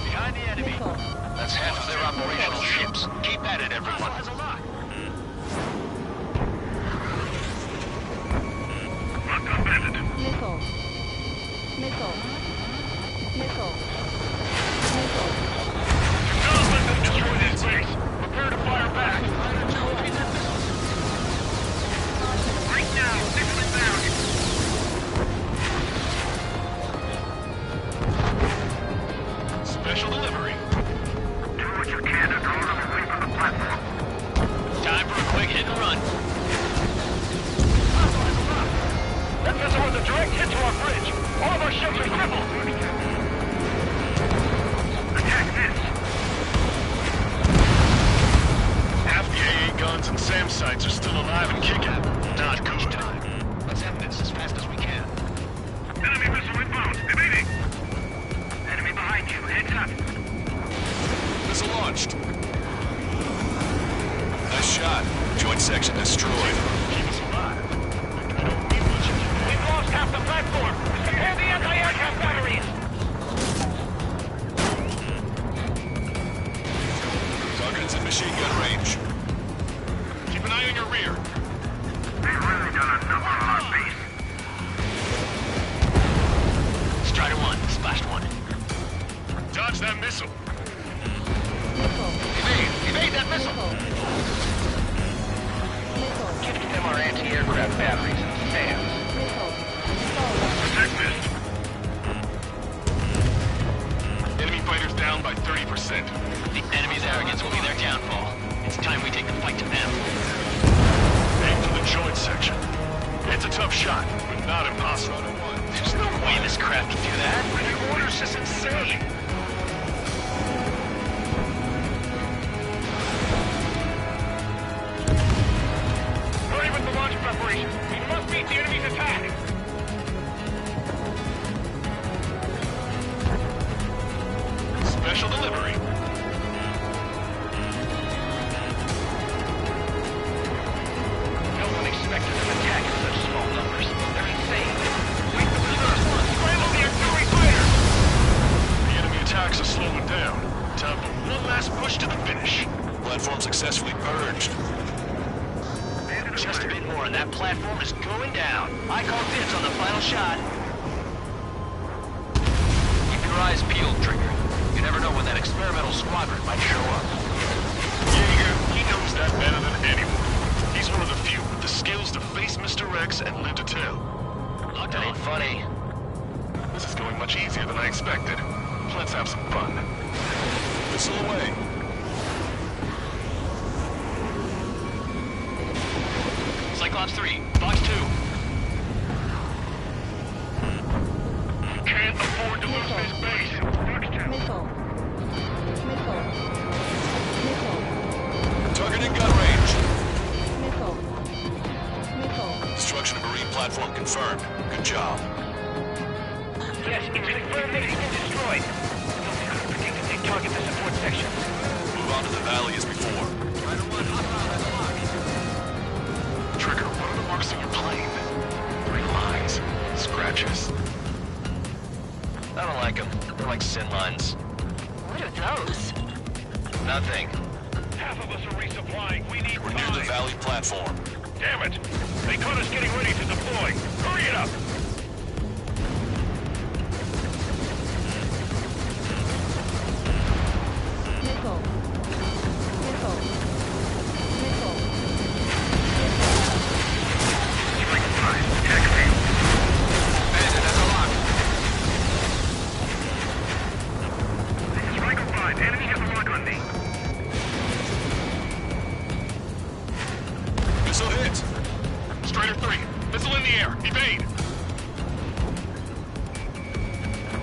Behind the enemy. Missile. That's half of their operational ships. Keep at it, everyone. Missile. Missile. Missile. Missile. Don't let them destroy this base. Prepare to fire back. Right now, 6,000. Special delivery. Do what you can to draw them away from the platform. Time for a quick hit and run. That missile was a direct hit to our bridge. All of our ships are crippled. Attack this. Half the AA guns and SAM sites are still alive and kicking. Not good. Let's end this as fast as we can. Enemy missile inbound. Evading. Enemy behind you. Heads up. Missile launched. Nice shot. Joint section destroyed. Keep us alive. We've lost half the platform. Prepare the anti-aircraft batteries. Target is in machine gun range. Keep an eye on your rear. They've really done a number on our base. Strider 1, splashed one. Dodge that missile. Missile. Evade that missile. Missile. Give them our anti-aircraft batteries and SAMs. Missile. Missile. Protect this. Enemy fighters down by 30%. The enemy's arrogance will be their downfall. It's time we take the fight to them. Aim for the joint section. It's a tough shot, but not impossible. There's no way this craft can do that. Your orders is insane. Hurry with the launch preparation. We must meet the enemy's attack. Special delivery. No one expected an attack in such small numbers. They're insane. Wait for the reserves. Scramble the artillery fighters. The enemy attacks are slowing down. Time for one last push to the finish. Platform successfully purged. Just a bit more and that platform is going down. I call dibs on the final shot. Keep your eyes peeled, Trigger. You never know when that experimental squadron might show up. Jaeger, he knows that better than anyone. He's one of the few with the skills to face Mr. X and live to tell. That ain't funny. This is going much easier than I expected. Let's have some fun. Missile away. Cyclops 3, Fox 2. Can't afford to lose this base. Missile. Missile. Missile. Target in gun range. Missile. Missile. Destruction of marine platform confirmed. Good job. Yes, it's confirmed that it's been destroyed. Don't predicted they target the support section. Move on to the valley as before. Trigger, what are the marks on your plane? Real lines. Scratches. I don't like them. They're like sin lines. What are those? Nothing. Half of us are resupplying. We need We're near the valley platform. Damn it! They caught us getting ready to deploy. Hurry it up! Missile. Missile. Missile. Bandit, that's a lock. Striker 5, enemy has a lock on me. Missile hit. Strider 3, missile in the air. Evade!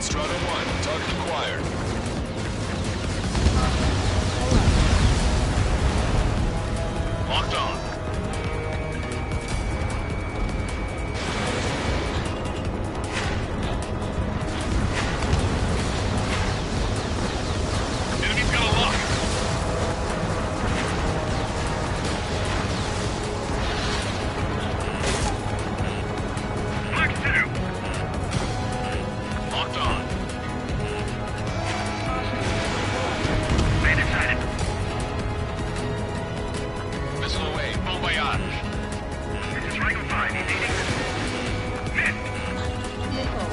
Strider 1, target acquired. Locked on. Enemy's got a lock. Black 2. Locked on. Bandit sighted. Missile away. Bon voyage. Striker 5, evading. Missed. Missile.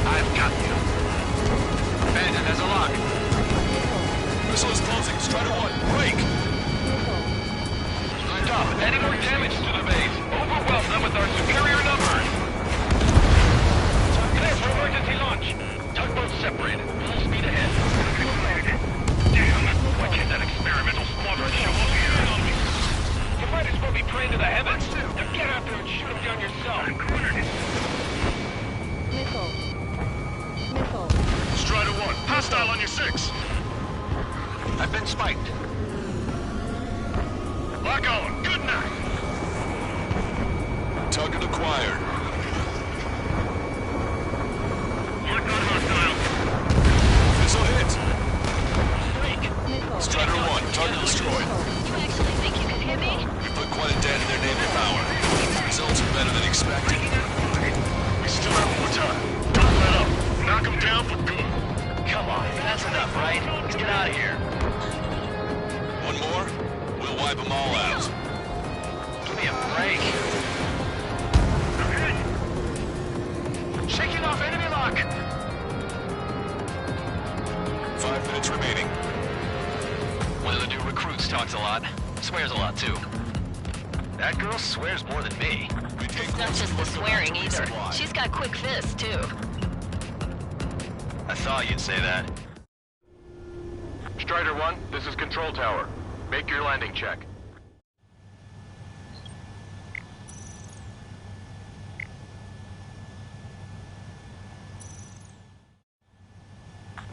I've got you. Bandit, there's a lock. Missile is closing. Strider 1, break. Stop. Any more damage to the base? Overwhelm them with our superior numbers. Clear for emergency launch. Tugboats separated. Full speed ahead. Damn! Why can't that experimental squadron show up here on me? You might as well be praying to the heavens. Now get out there and shoot them down yourself. Missile. Missile. Strider 1, hostile on your 6. I've been spiked. Lock on. Good night. Target acquired. Lock on hostile. Missile hit. Missile. Strider 1, target destroyed. You actually think you can hit me? We put quite a dent in their naval power. Results are better than expected. We still have more time. Don't let up. Knock them down for good. Come on, that's enough, right? Let's get out of here. One more, we'll wipe them all out. Give me a break. Shaking off enemy lock. 5 minutes remaining. One of the new recruits talks a lot. Swears a lot, too. That girl swears more than me. It's not just the swearing either. She's got quick fists, too. I thought you'd say that. Strider 1, this is Control Tower. Make your landing check.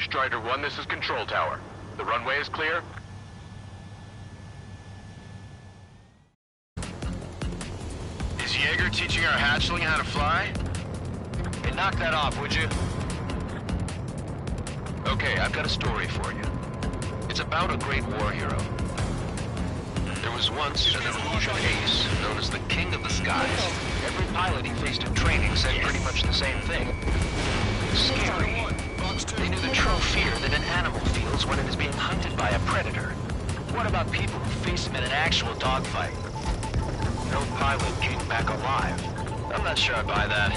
Strider 1, this is Control Tower. The runway is clear. Is Jaeger teaching our hatchling how to fly? Hey, knock that off, would you? Okay, I've got a story for you. It's about a great war hero. There was once an illusion ace known as the King of the Skies. Every pilot he faced in training said pretty much the same thing. Scary. They knew the true fear that an animal feels when it is being hunted by a predator. What about people who face him in an actual dogfight? No pilot came back alive. I'm not sure I buy that.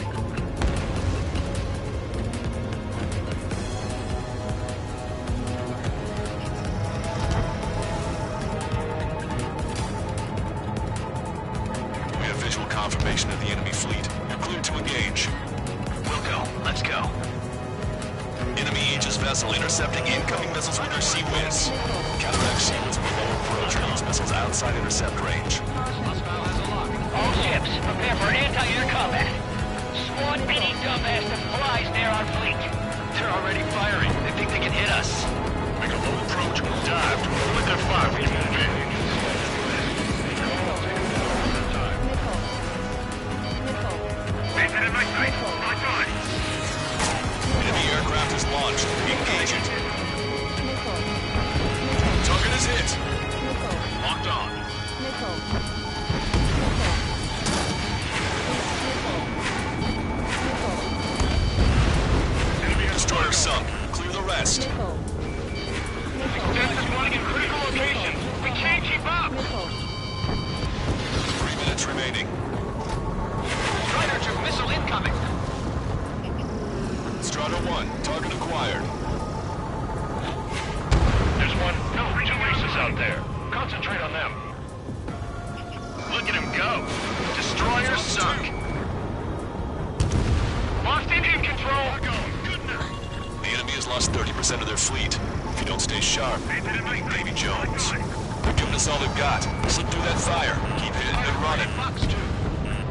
fleet. You're cleared to engage. We'll go. Let's go. Enemy Aegis vessel intercepting incoming missiles with their Sea Whiz. Counteract Sea Whiz with low approach or use missiles outside intercept range. All ships, prepare for anti-air combat. Squad any dumbass that flies near our fleet. They're already firing. They think they can hit us. Make a low approach, dive. With their fire, we can move in. In my sight. Lock on. Enemy aircraft is launched. Engage it. Target is hit. Locked on. Destroyer sunk. Clear the rest. Defense is running in critical locations. We can't keep up. 3 minutes remaining. Strider 2, missile incoming. Strider 1, target acquired. There's one. No, 2 races out there. Concentrate on them. Look at him go. Destroyer sunk. Lost engine control. The enemy has lost 30% of their fleet. If you don't stay sharp, Davy Jones. They're giving us all they've got. Slip through that fire. Keep hitting and running.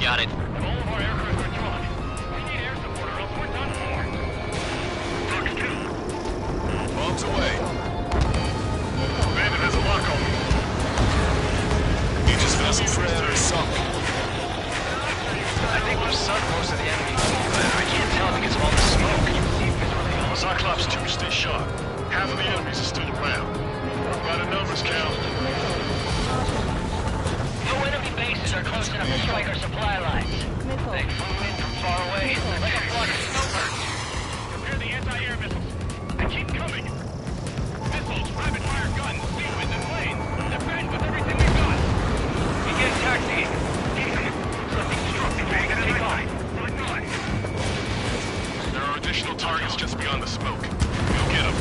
Got it. All of our aircraft are drawn. We need air support or else we're done for. Fox 2. Bombs away. Bandit has a lock on me. Aegis vessel Predator is sunk. I think we've sunk most of the enemy, but I can't tell because of all the smoke. Cyclops 2, stay sharp. Half of the enemies are still around. By the numbers, Cal. No enemy bases are close enough to strike our supply lines. They flew in from far away, like a flock of snowbirds. Prepare the anti-air missiles. And keep coming. Missiles, rapid fire guns, seaweeds, and planes. Defend with everything we've got. Begin taxiing. Something struck me. Take off. There are additional targets just beyond the smoke. We'll get them.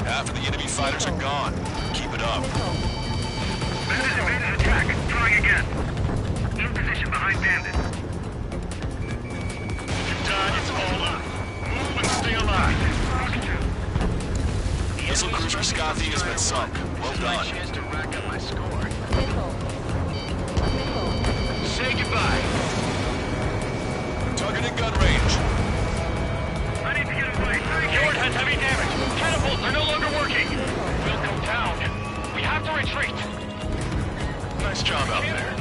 Half of the enemy fighters are gone. Keep it up. Bandit attack. Trying again. In position behind Bandit. If you die, it's all up. Move and stay alive. Missile cruiser Scothy has been sunk. Well done. Chance to rack up my score. Say goodbye. Target in gun range. I need to get away. Fjord has heavy damage. Catapults are no longer working. We'll go down. We have to retreat. Nice job out there.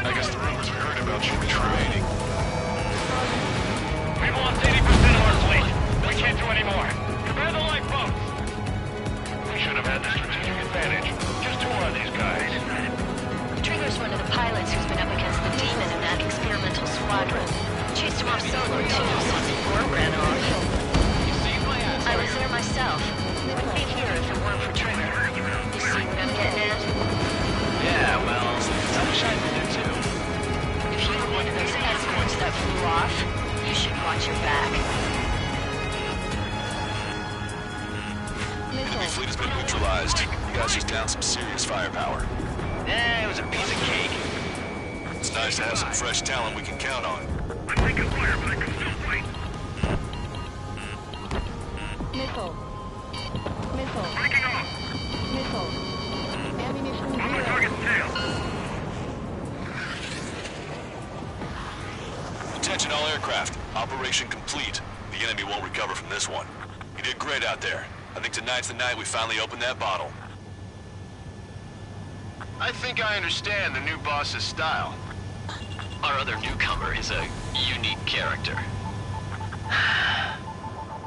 I guess the rumors we heard about you were true. We've lost 80% of our fleet. We can't do any more. Prepare the lifeboats. We should have had the strategic advantage. Just 2 more of these guys. Trigger's one of the pilots who's been up against the demon in that experimental squadron. Chased him off solo, too, since Gorm ran off. I was there myself. Wouldn't be here if it weren't for Trigger. You see what I'm getting at? Yeah, well, I wish I'd been there too. If you were one of those escorts that flew off, you should watch your back. Enemy fleet has been neutralized. You guys just down some serious firepower. Eh, it was a piece of cake. It's nice to have some fresh talent we can count on. I'm taking fire, but I can still fight. Missile. Missile. Breaking off. Missile. Ammunition On the zero. target's tail. Attention all aircraft. Operation complete. The enemy won't recover from this one. You did great out there. I think tonight's the night we finally open that bottle. I think I understand the new boss's style. Our other newcomer is a unique character.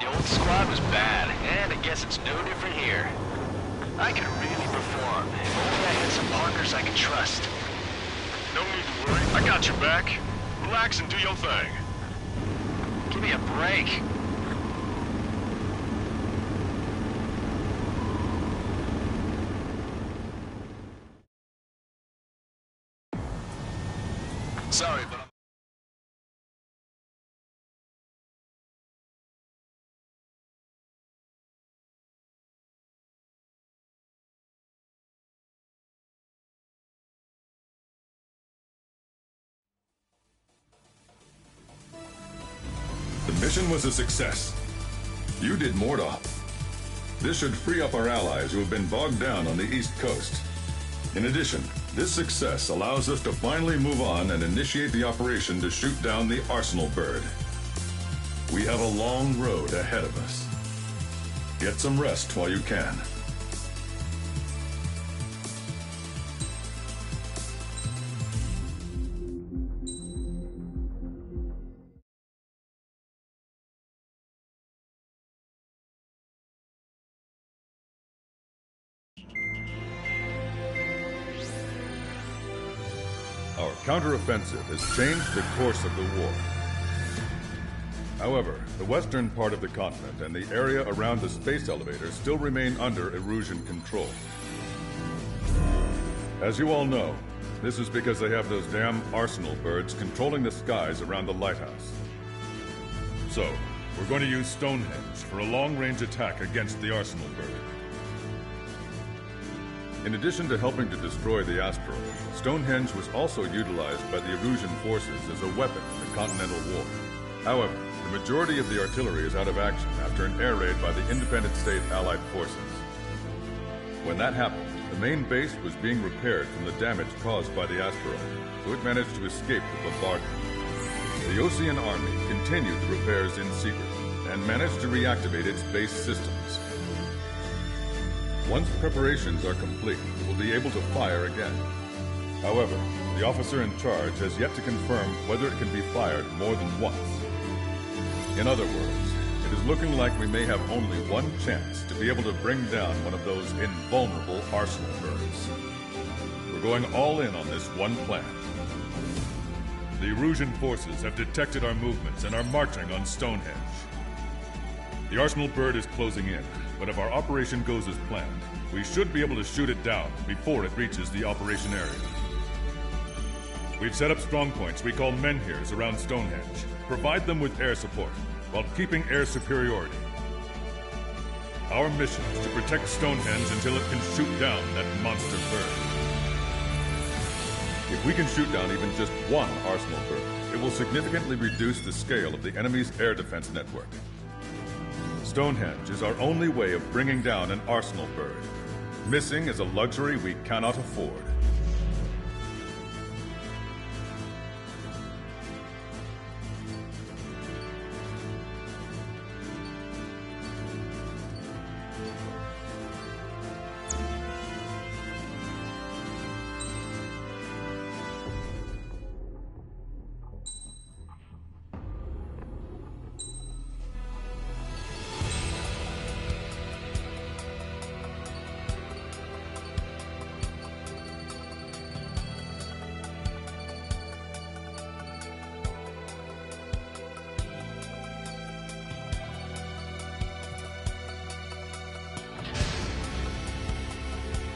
The old squad was bad, and I guess it's no different here. I could really perform if only I had some partners I could trust. No need to worry. I got your back. Relax and do your thing. Give me a break. Sorry, but I'm... The mission was a success. You did more to... This should free up our allies who have been bogged down on the East Coast. In addition, this success allows us to finally move on and initiate the operation to shoot down the Arsenal bird. We have a long road ahead of us. Get some rest while you can. Our counteroffensive has changed the course of the war. However, the western part of the continent and the area around the space elevator still remain under Erusian control. As you all know, this is because they have those damn Arsenal birds controlling the skies around the lighthouse. So, we're going to use Stonehenge for a long-range attack against the Arsenal bird. In addition to helping to destroy the asteroid, Stonehenge was also utilized by the Erusian forces as a weapon in the Continental War. However, the majority of the artillery is out of action after an air raid by the Independent State Allied forces. When that happened, the main base was being repaired from the damage caused by the asteroid, so it managed to escape the bombardment. The Osean Army continued the repairs in secret and managed to reactivate its base systems. Once preparations are complete, it will be able to fire again. However, the officer in charge has yet to confirm whether it can be fired more than once. In other words, it is looking like we may have only one chance to be able to bring down one of those invulnerable Arsenal birds. We're going all in on this one plan. The Erusian forces have detected our movements and are marching on Stonehenge. The Arsenal bird is closing in, but if our operation goes as planned, we should be able to shoot it down before it reaches the operation area. We've set up strongpoints we call menhirs around Stonehenge. Provide them with air support, while keeping air superiority. Our mission is to protect Stonehenge until it can shoot down that monster bird. If we can shoot down even just one Arsenal bird, it will significantly reduce the scale of the enemy's air defense network. Stonehenge is our only way of bringing down an Arsenal bird. Missing is a luxury we cannot afford.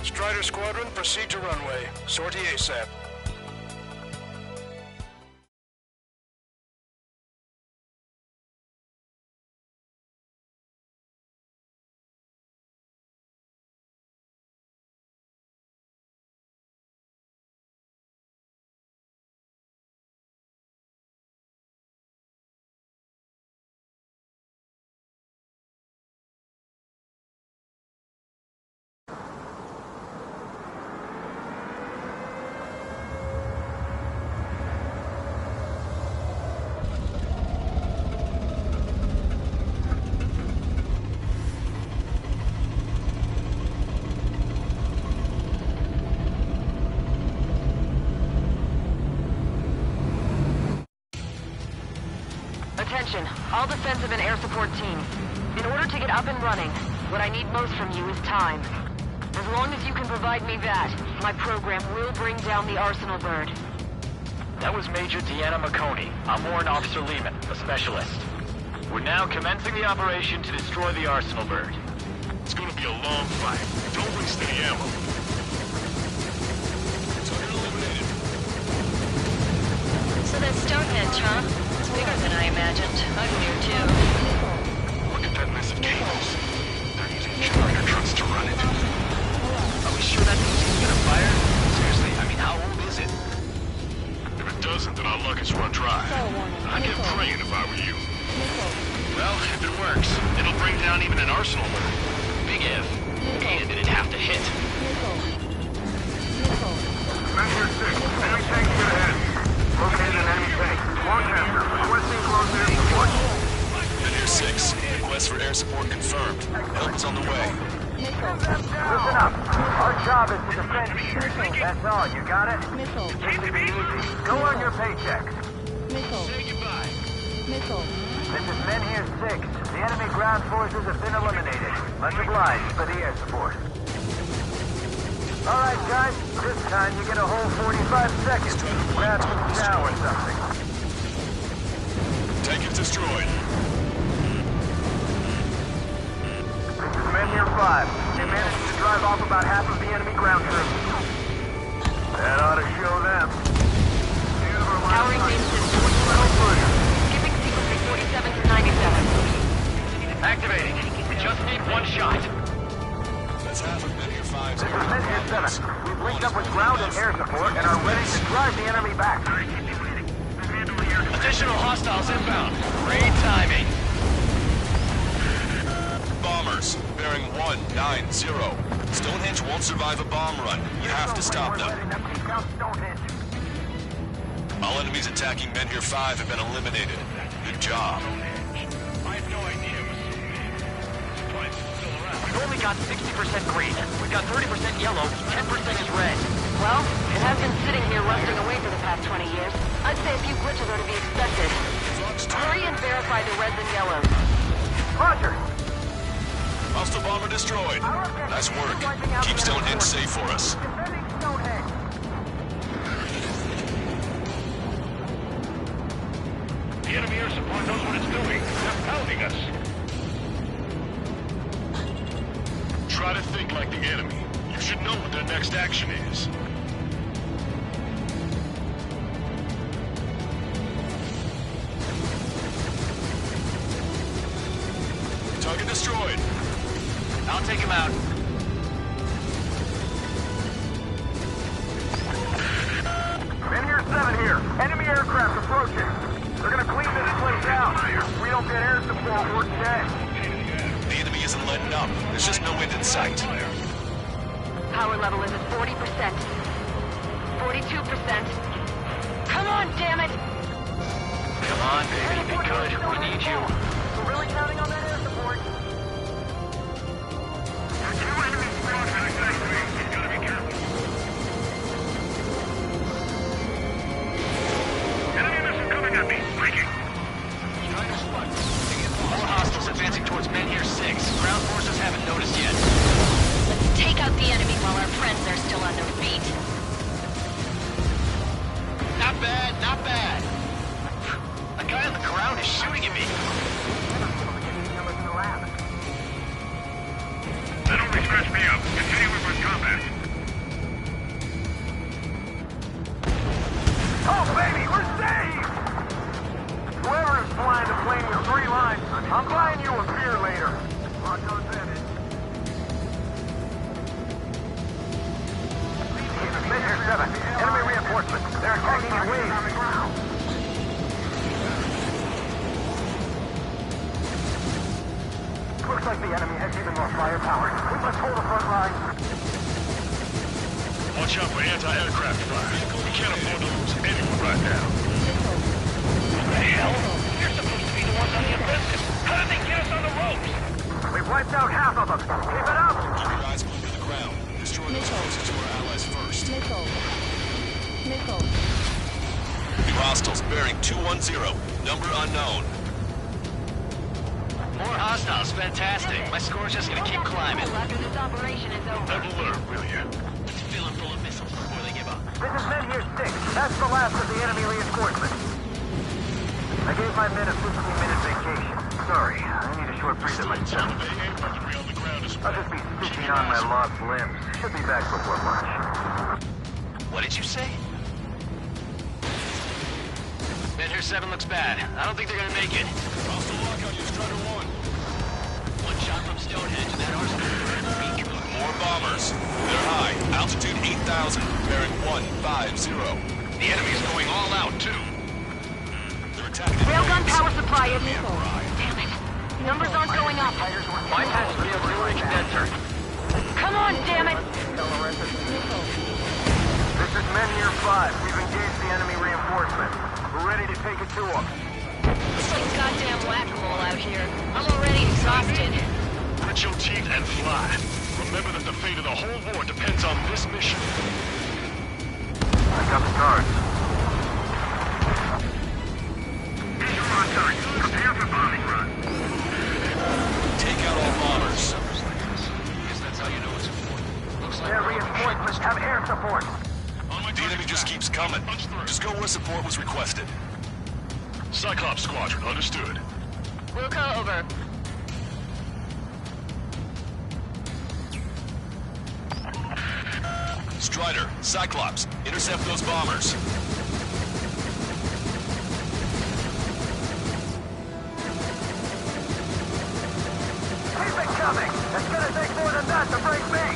Strider Squadron, proceed to runway. Sortie ASAP. Attention, all defensive and air support teams. In order to get up and running, what I need most from you is time. As long as you can provide me that, my program will bring down the Arsenal bird. That was Major Deanna McConey. I'm Warrant Officer Lehman, a specialist. We're now commencing the operation to destroy the Arsenal bird. It's gonna be a long fight. Don't waste any ammo. Target eliminated. So that's Stonehenge, huh? It's bigger than I imagined. I'm here too. Look at that mess of cables. They're using generator trucks to run it. Are we sure that thing's gonna fire? Seriously, I mean, how old is it? If it doesn't, then our luck is run dry. I'd get praying if I were you. Well, if it works, it'll bring down even an arsenal bird. Big if. And it'd have to hit. Measure 6. Enemy tank to your head. Located an enemy tank. Lancaster, requesting close air support. Measure 6. Request for air support confirmed. Help is on the way. Listen up. Our job is to defend here. That's all. You got it? Keep it easy. Go on your paychecks. Say goodbye. This is Men Here 6. The enemy ground forces have been eliminated. Much obliged for the air support. All right, guys. This time you get a whole 45 seconds. Grab some chow or something. Tank is destroyed. This is Men Here 5. They managed to drive off about half of the enemy ground troops. That ought to show them. Powering base system. Skipping sequencing 47 to 97. Activating. We just need one shot. That's half of Men Here 5's. This is Men Here 7. We've linked up with ground and air support and are ready to drive the enemy back. Additional hostiles inbound. Great timing. Bombers, bearing 190. Stonehenge won't survive a bomb run. You have to stop them. All enemies attacking Men Here 5 have been eliminated. Good job. I have no idea. Supplies still around. We've only got 60% green. We've got 30% yellow. 10% is red. Well, it has been sitting here rusting away for the past 20 years. I'd say a few glitches are to be expected. Hurry and verify the reds and yellows. Roger. Hostile bomber destroyed. Nice work. Keep Stonehenge safe for us. Defending Stonehenge. The enemy air support knows what it's doing. They're pounding us. Try to think like the enemy. You should know what their next action is. Target destroyed. I'll take him out. Men Here 7 here. Enemy aircraft approaching. They're gonna clean this place out. If we don't get air support, we're dead. The enemy isn't letting up. There's just no end in sight. Power level is at 40%. 42%. Come on, damn it! Come on, baby. Be good. We need you. We're really counting on that air support. Enemy missile coming at me. Breaking. More hostiles advancing towards Men Here 6. Ground forces haven't noticed yet. Let's take out the enemy while our friends are still on their feet. Not bad, not bad. A guy on the ground is shooting at me. That only scratched me up. Continue with combat. Oh, baby, we're saved! Whoever is flying the plane with 3 lines, I'm buying you a beer later. Lock those in. Men Here 7, enemy reinforcements. They're attacking in waves. Looks like the enemy has even more firepower. We must hold the front line. Watch out for anti-aircraft fire. We can't afford to lose anyone right now. What the hell? You're supposed to be the ones on the offensive. How did they get us on the ropes? We've wiped out half of them. Keep it up! Keep your eyes glued to the ground. Destroy those forces to our allies first. New hostiles bearing 210. Number unknown. More hostiles. Fantastic. My score's just gonna keep climbing. After this operation is over. Never learn, will you? Let's fill them full of missiles before they give up. This is Men Here 6. That's the last of the enemy reinforcements. I gave my men a 15-minute vacation. Sorry, I need a short breather myself. Weaponry on the ground is I'll just be stitching on my lost limbs. Should be back before lunch. What did you say? Men Here 7 looks bad. I don't think they're gonna make it. Hostile lockout, you Strider 1. One shot from Stonehenge and that arsenal is weak. More bombers. They're high. Altitude 8,000. Bearing 150. The enemy is going all out, too. They're attacking. Railgun power supply Identify it. Damn it. Numbers aren't going up. Bypass the auxiliary condenser. Come on, damn it! This is Men Near 5. We've engaged the enemy reinforcements. We're ready to take it to them. It's like goddamn whack-a-mole out here. I'm already exhausted. Grit your teeth and fly. Remember that the fate of the whole war depends on this mission. I got the guards. Here's your contact. Prepare for bombing run. Take out all bombers. Guess that's how you know it's important. Looks like Their reinforcements have air support. the enemy just keeps coming. Just go where support was requested. Cyclops Squadron, understood. Wilco, over. Strider, Cyclops, intercept those bombers. Keep it coming! It's gonna take more than that to break me!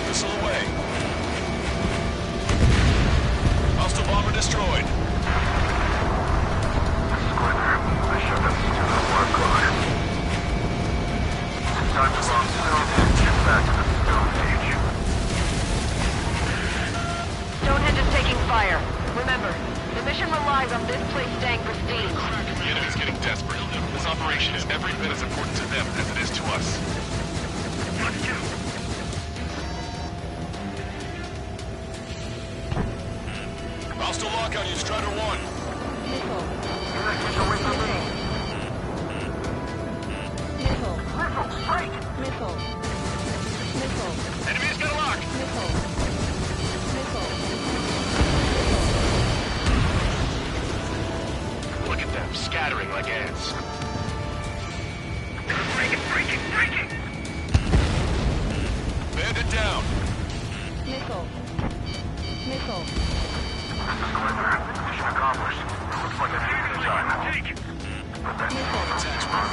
Missile away. Hostile bomber destroyed. Squadron, I shut them to the war clock. Time to bomb still. Get back to the stone age. Stonehenge is taking fire. Remember, the mission relies on this place staying pristine. The enemy's getting desperate. This operation is every bit as important to them as it is to us. Let's go. Hostile lock on you, Strider 1. Units away from me. Missile, break! Enemy's got a lock! Look at them, scattering like ants. Break it! Bandit down. Mission accomplished. Looks like I needed the time. Take! Attacks were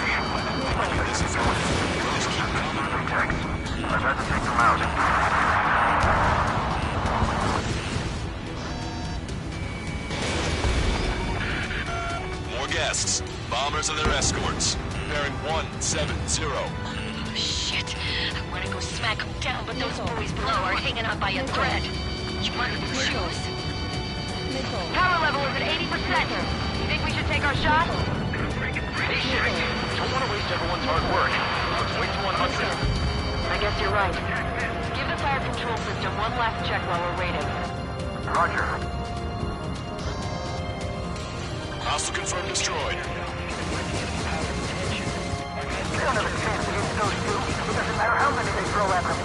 this is just keep coming. I've had to take them out. More guests. Bombers and their escorts. Bearing 170. Oh, shit. I want to go smack them down, but those boys below are hanging on by a thread. You want to choose? Power level is at 80%. You think we should take our shot? Hey, shit. Don't want to waste everyone's hard work. Let's wait to 100. I guess you're right. Give the fire control system one last check while we're waiting. Roger. Hostile confirmed destroyed. They don't have a chance against those two. It doesn't matter how many they throw at them.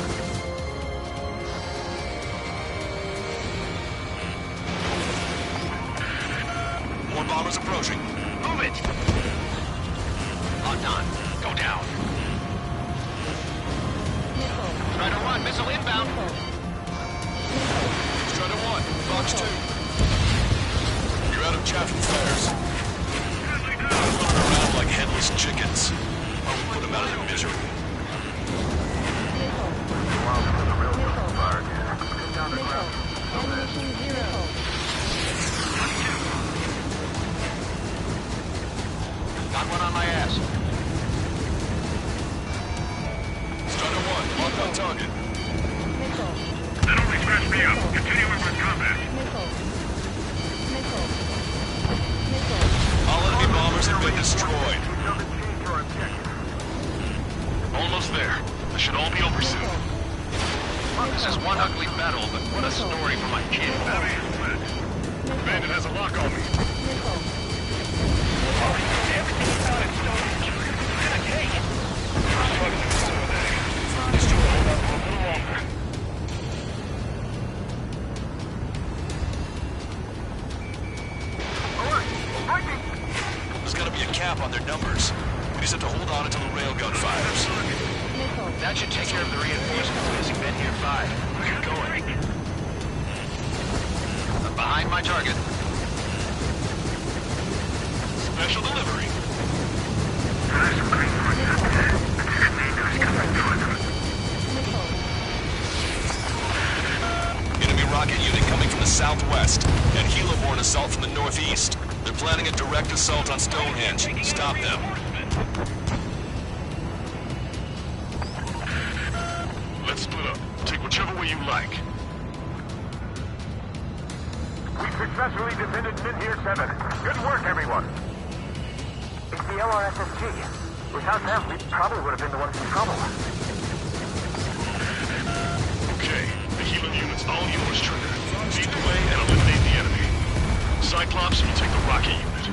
More bombers approaching. Move it! Locked on. Go down. Strider 1, missile inbound. Strider 1, Fox 2. You're out of chaff and flares. Running around like headless chickens. While we put them out of their misery. Got one on my ass. Strider 1, locked on target. That only scratched me up. Continuing with combat. All enemy bombers have been destroyed. Almost there. This should all be over soon. This is one ugly battle, but what a story for my kid. Bandit has a lock on me. Everything about it, Stonehenge. It's gonna take it. I'm struggling with some of that. Just to hold up for a little longer. There's gotta be a cap on their numbers. We just have to hold on until the railgun fires. That should take care of the reinforcements missing Men Near 5. Get going. I'm behind my target. Special delivery. Enemy rocket unit coming from the the southwest, and helo-borne assault from the northeast. They're planning a direct assault on Stonehenge. Stop them. Let's split up. Take whichever way you like. We successfully defended Mid-Tier 7. Good work, everyone. It's the LRSSG. Without them, we probably would have been the ones in trouble. Okay, the healing unit's all yours, Trigger. Lead the way and eliminate the enemy. Cyclops, you take the rocket unit.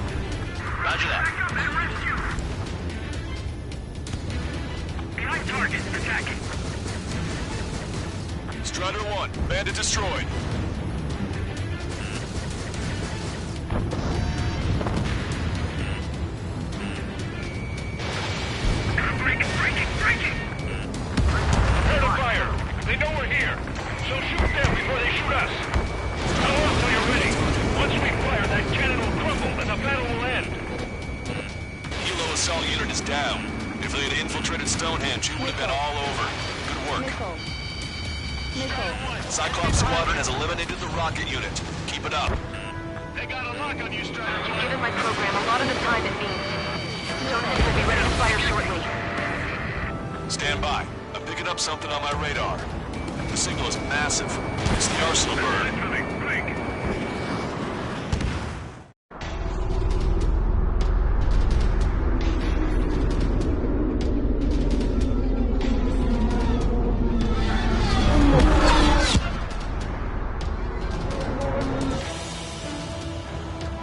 Roger that. Behind target, attacking. Strider 1, bandit destroyed. Breaking! Prepare to fire. They know we're here, so shoot them before they shoot us. Go up till you're ready. Once we fire, that cannon will crumble and the battle will end. Helo assault unit is down. If they had infiltrated Stonehenge, it would have been all over. Good work. Cyclops Squadron has eliminated the rocket unit. Keep it up. They got a lock on you, Strider. Given my program, a lot of the time it means Stonehenge will be ready to fire shortly. Stand by. I'm picking up something on my radar. The signal is massive. It's the Arsenal bird.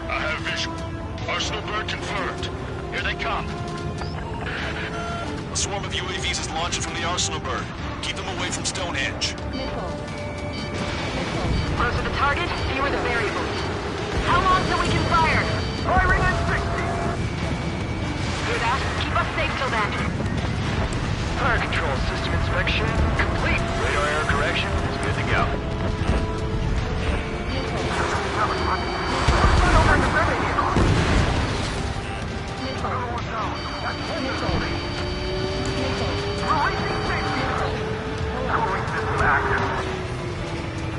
I have visual. Arsenal bird confirmed. Here they come. A swarm of UAVs is launching from the Arsenal bird. Keep them away from Stonehenge. Closer the target, fewer the variables. How long till we can fire? Firing at 60! Hear that? Keep us safe till then. Fire control system inspection complete. Radar error correction is good to go.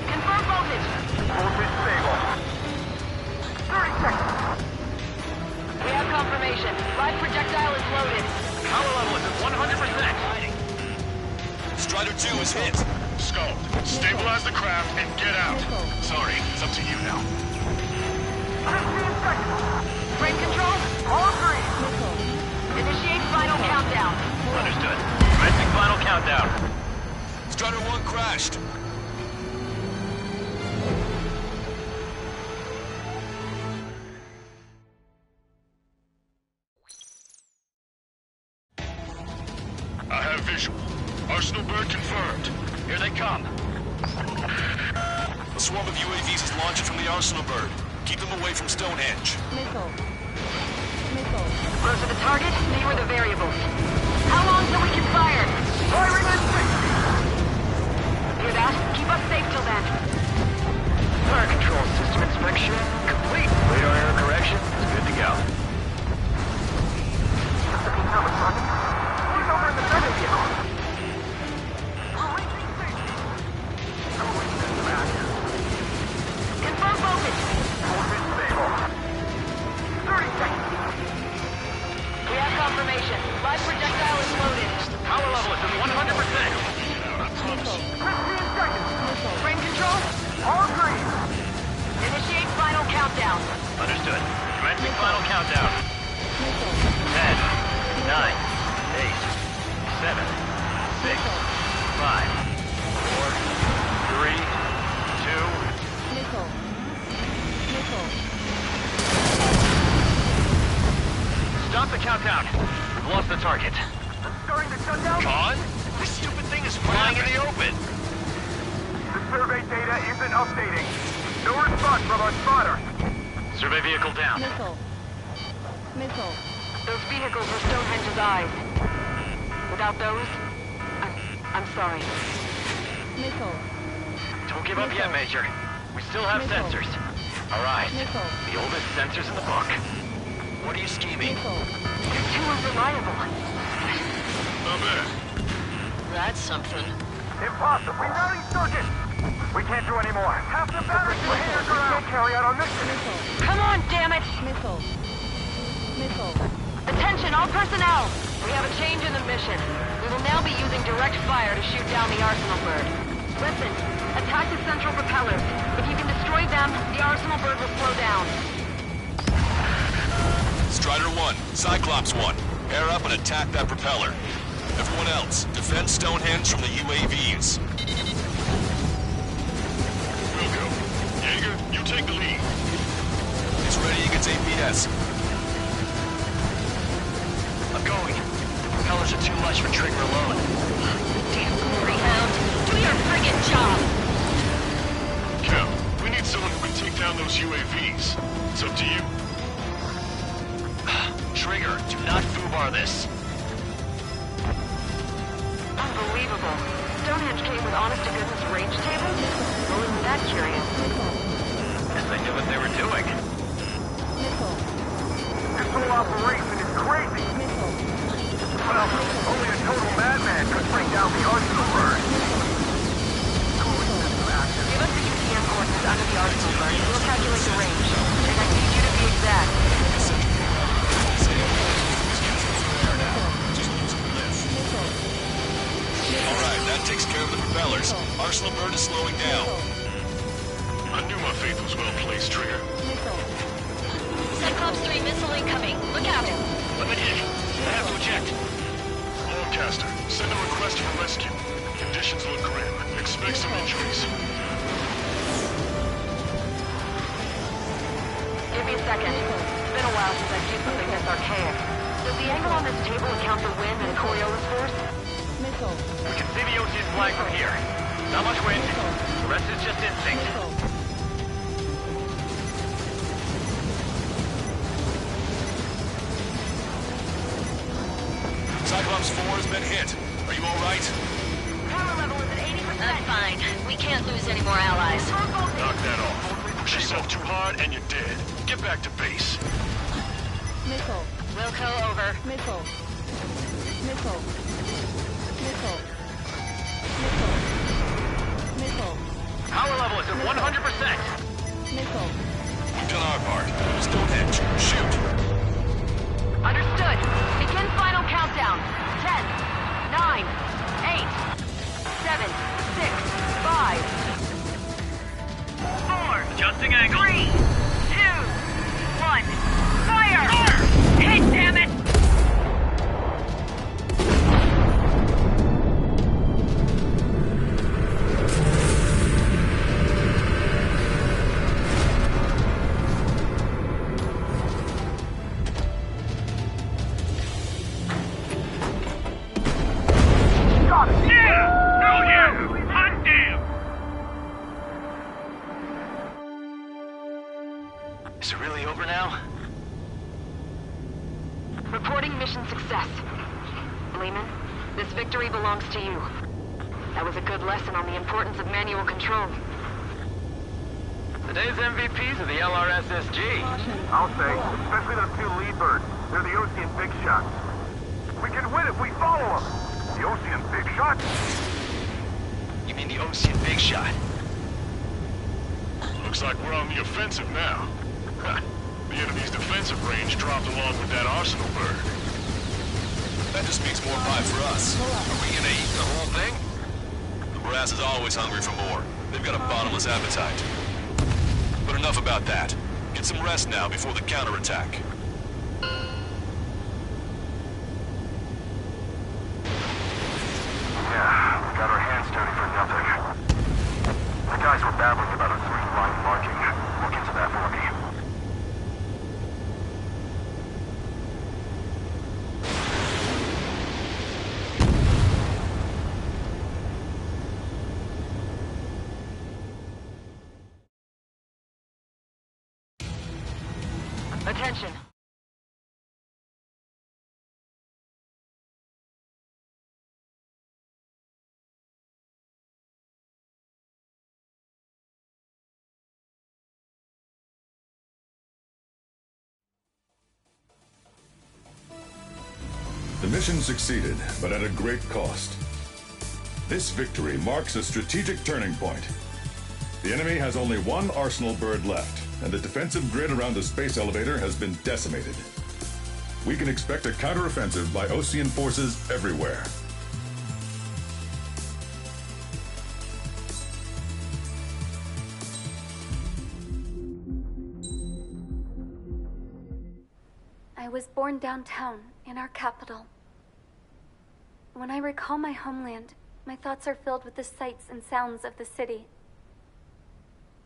Confirm voltage. Voltage stable. 30 seconds. We have confirmation. Live projectile is loaded. Power level is at 100%. Strider 2 is hit. Scald, stabilize the craft and get out. Sorry, it's up to you now. 15 seconds. Frame control? All green. Initiate final countdown. Understood. Commencing final countdown. Strider 1 crashed. I have visual. Arsenal bird confirmed. Here they come. A swarm of UAVs is launching from the Arsenal bird. Keep them away from Stonehenge. Closer the target, fewer the variables. How long till we can fire? Firing at 60. Hear that? Keep us safe till then. Fire control system inspection complete. Radar error correction is good to go. He's over in the feather vehicle. Confirm voltage. Voltage stable. 30 seconds. We have confirmation. Live projectile is loaded. Power level is at 100%. 15 seconds. Frame control? All green. Initiate final countdown. Understood. Commencing final countdown. 10, 9, 8, 7, 6, 5, 4, 3, 2. Stop the countdown. We've lost the target. I'm starting to shut down. Con? This stupid thing is flying in the open. The survey data isn't updating. No response from our spotter. Survey vehicle down. Those vehicles are Stonehenge's eyes. Without those, I'm sorry. Don't give up yet, Major. We still have sensors. All right. The oldest sensors in the book. What are you scheming? You're too unreliable. Not bad. That's something. Impossible. Rerouting circuit. We can't do any more. Half the batteries were here. We can't carry out our mission. Come on, damn it! Missile. Attention, all personnel! We have a change in the mission. We will now be using direct fire to shoot down the Arsenal bird. Listen, attack the central propellers. If you can destroy them, the Arsenal bird will slow down. Strider 1, Cyclops 1, pair up and attack that propeller. Everyone else, defend Stonehenge from the UAVs. Wilco. Jaeger, you take the lead. It's ready against APS. I'm going. The propellers are too much for Trigger alone. Damn Greyhound, do your friggin' job! Cal, we need someone who can take down those UAVs. It's up to you. Trigger, do not foobar this. Unbelievable. Stonehenge came with honest-to-goodness range tables? Well, isn't that curious? Guess they knew what they were doing. This whole operation is crazy. Well, only a total madman could bring down the Arsenal bird. Give us the UTM coordinates under the Arsenal bird, and we'll calculate the range. And I need you to be exact. Alright, that takes care of the propellers. Arsenal bird is slowing down. I knew my faith was well placed, Trigger. Cyclops 3 missile incoming. Look out! Weapon hit. I have to eject. Longcaster, send a request for rescue. Conditions look grim. Expect some injuries. Give me a second. It's been a while since I've used something that's archaic. Does the angle on this table account for wind and Coriolis force? We can see the Ocean flying from here. Not much wind. The rest is just instinct. Cyclops 4 has been hit. Are you alright? Power level is at 80%. I'm fine. We can't lose any more allies. Knock that off. Push yourself too hard and you're dead. Get back to base. Wilco, over. Power level is at 100%. We've done our part. Stonehenge, shoot! Understood. Begin final countdown. 10, 9, 8, 7, 6, 5, 4, Adjusting angle. 3, 2, 1. Fire! Hit, damn it! Is it really over now? Reporting mission success. Lehman, this victory belongs to you. That was a good lesson on the importance of manual control. Today's MVPs are the LRSSG. I'll say, especially those two lead birds. They're the Ocean Big Shots. We can win if we follow them. The Ocean Big Shots? You mean the Ocean Big Shot? Looks like we're on the offensive now. The enemy's defensive range dropped along with that Arsenal bird. That just means more pie for us. Are we gonna eat the whole thing? The brass is always hungry for more. They've got a bottomless appetite. But enough about that. Get some rest now before the counterattack. Yeah, we got our hands dirty for nothing. The guys were babbling about a 3-line marking. Look into that for me. Attention. The mission succeeded, but at a great cost. This victory marks a strategic turning point. The enemy has only one arsenal bird left, and the defensive grid around the space elevator has been decimated. We can expect a counteroffensive by Osean forces everywhere. I was born downtown, in our capital. When I recall my homeland, my thoughts are filled with the sights and sounds of the city.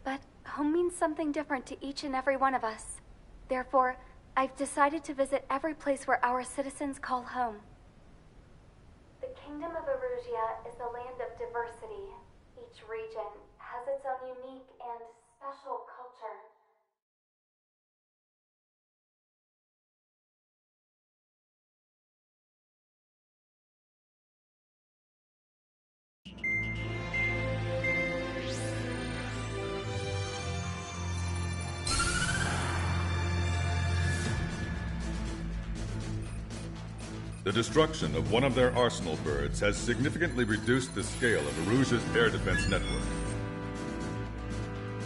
But home means something different to each and every one of us. Therefore, I've decided to visit every place where our citizens call home. The Kingdom of Erusia is a land of diversity. Each region has its own unique and special culture. The destruction of one of their arsenal birds has significantly reduced the scale of Erusia's air defense network.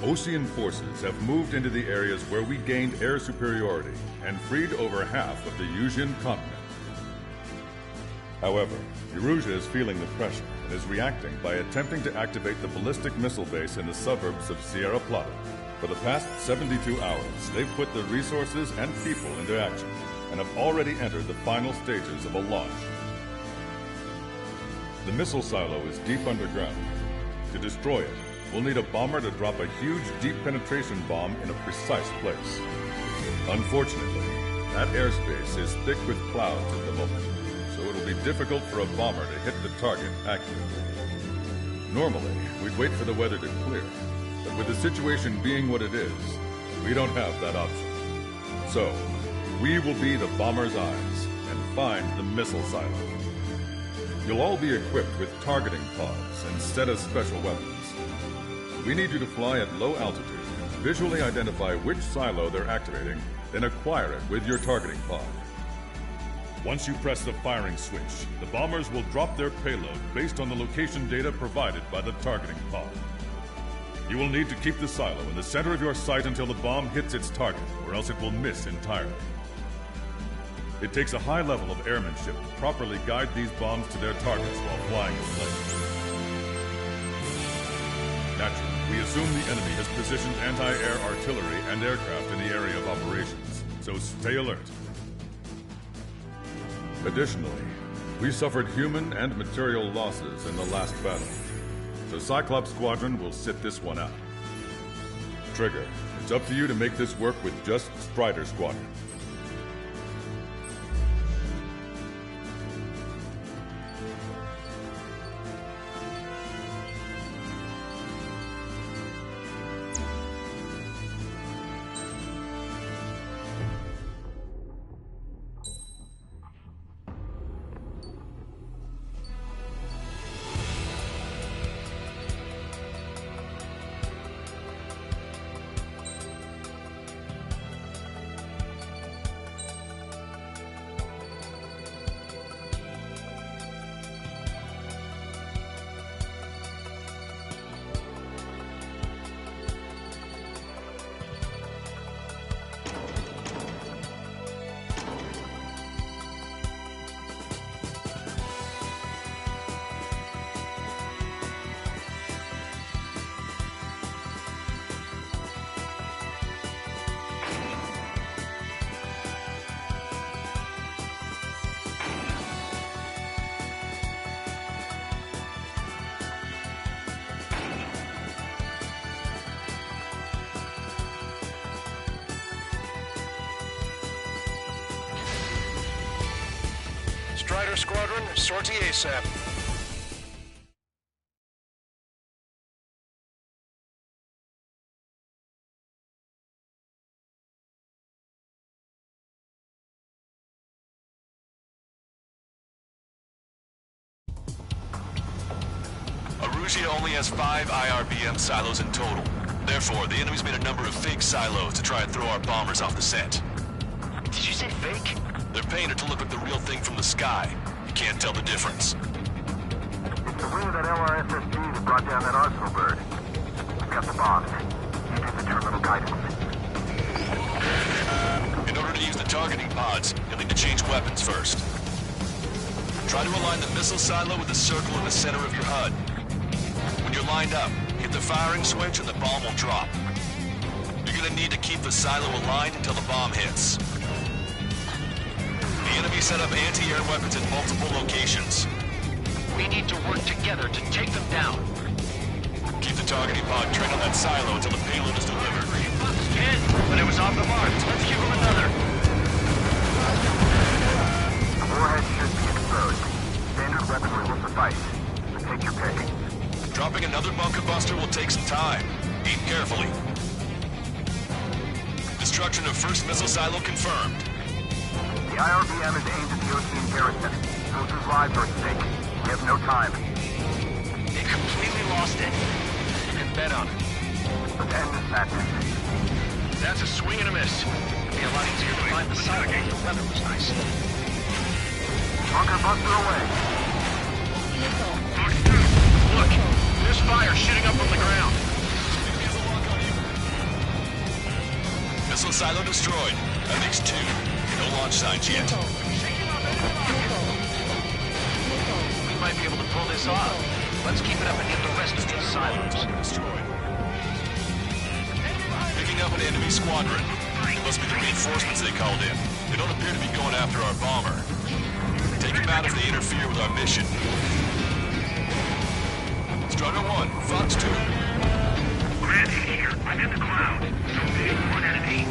Osean forces have moved into the areas where we gained air superiority and freed over half of the Yusian continent. However, Erusia is feeling the pressure and is reacting by attempting to activate the ballistic missile base in the suburbs of Sierra Plata. For the past 72 hours, they've put the resources and people into action, and have already entered the final stages of a launch. The missile silo is deep underground. To destroy it, we'll need a bomber to drop a huge deep penetration bomb in a precise place. Unfortunately, that airspace is thick with clouds at the moment, so it'll be difficult for a bomber to hit the target accurately. Normally, we'd wait for the weather to clear, but with the situation being what it is, we don't have that option. So, we will be the bomber's eyes and find the missile silo. You'll all be equipped with targeting pods instead of special weapons. We need you to fly at low altitude, visually identify which silo they're activating, then acquire it with your targeting pod. Once you press the firing switch, the bombers will drop their payload based on the location data provided by the targeting pod. You will need to keep the silo in the center of your sight until the bomb hits its target, or else it will miss entirely. It takes a high level of airmanship to properly guide these bombs to their targets while flying in place. Naturally, we assume the enemy has positioned anti-air artillery and aircraft in the area of operations, so stay alert. Additionally, we suffered human and material losses in the last battle, so Cyclops Squadron will sit this one out. Trigger, it's up to you to make this work with just Strider Squadron. Strider Squadron, sortie ASAP. Erusia only has 5 IRBM silos in total. Therefore, the enemy's made a number of fake silos to try and throw our bombers off the scent. Did you say fake? They're painted to look like the real thing from the sky. You can't tell the difference. It's the wing of that LRSSG that brought down that Arsenal bird. I've got the bombs. You take the terminal guidance. In order to use the targeting pods, you'll need to change weapons first. Try to align the missile silo with the circle in the center of your HUD. When you're lined up, hit the firing switch and the bomb will drop. You're gonna need to keep the silo aligned until the bomb hits. The enemy set up anti-air weapons in multiple locations. We need to work together to take them down. Keep the targeting pod trained on that silo until the payload is delivered. Hit, but it was off the mark. Let's give him another. The warhead should be exposed. Standard weaponry will suffice. Take your pick. Dropping another bunker buster will take some time. Aim carefully. Destruction of first missile silo confirmed. The IRBM is aimed at the Ocean garrison. Soldiers' lives are at stake. We have no time. They completely lost it. You can bet on it. Let's end this madness. That's a swing and a miss. It'd be a lot easier to find the silo if the weather was nice. Bunker buster away. Look, there's fire shooting up from the ground. Missile silo destroyed. That makes 2. No launch signs yet. We might be able to pull this off. Let's keep it up and get the rest of these silos. Destroyed. Picking up an enemy squadron. Must be the reinforcements they called in. They don't appear to be going after our bomber. Take them out if they interfere with our mission. Strider 1, Fox 2. Grant here. I'm in the cloud. So big, one enemy.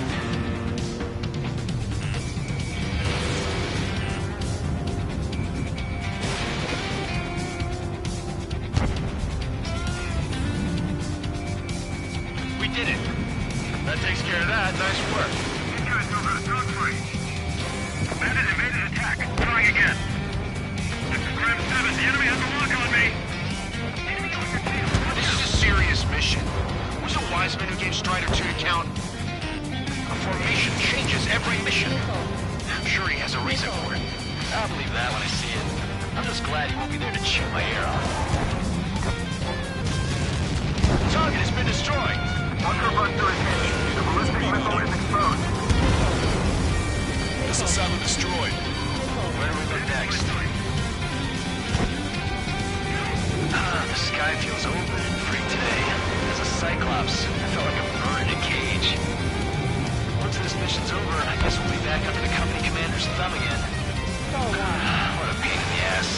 We did it. That takes care of that. Nice work. These guys know how to dogfight. Bandit evaded attack. Trying again. This is Grim 7. The enemy has a lock on me. Enemy on your tail. This is a serious mission. Was it Wiseman who gave Strider 2 to count? A formation changes every mission. I'm sure he has a reason for it. I'll believe that when I see it. I'm just glad he won't be there to chew my ear off. Target has been destroyed. Bunker buster is hit. The ballistic missile is exposed. Missile silo destroyed. Where do we go next? The sky feels open and free today. As a Cyclops, I felt like a bird in a cage. Once this mission's over, I guess we'll be back under the company commander's thumb again. What a pain in the ass.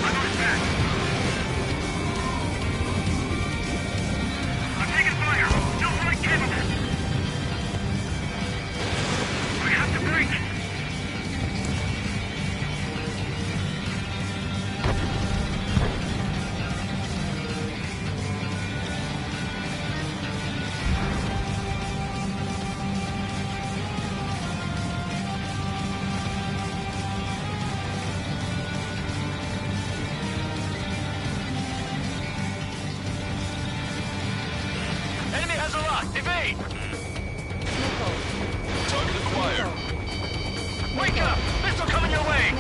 I'm on back. I'm taking fire. Still flight capable. I have to break. Enemy has a lock. Evade. Target acquired. Wake up. Missile coming your way.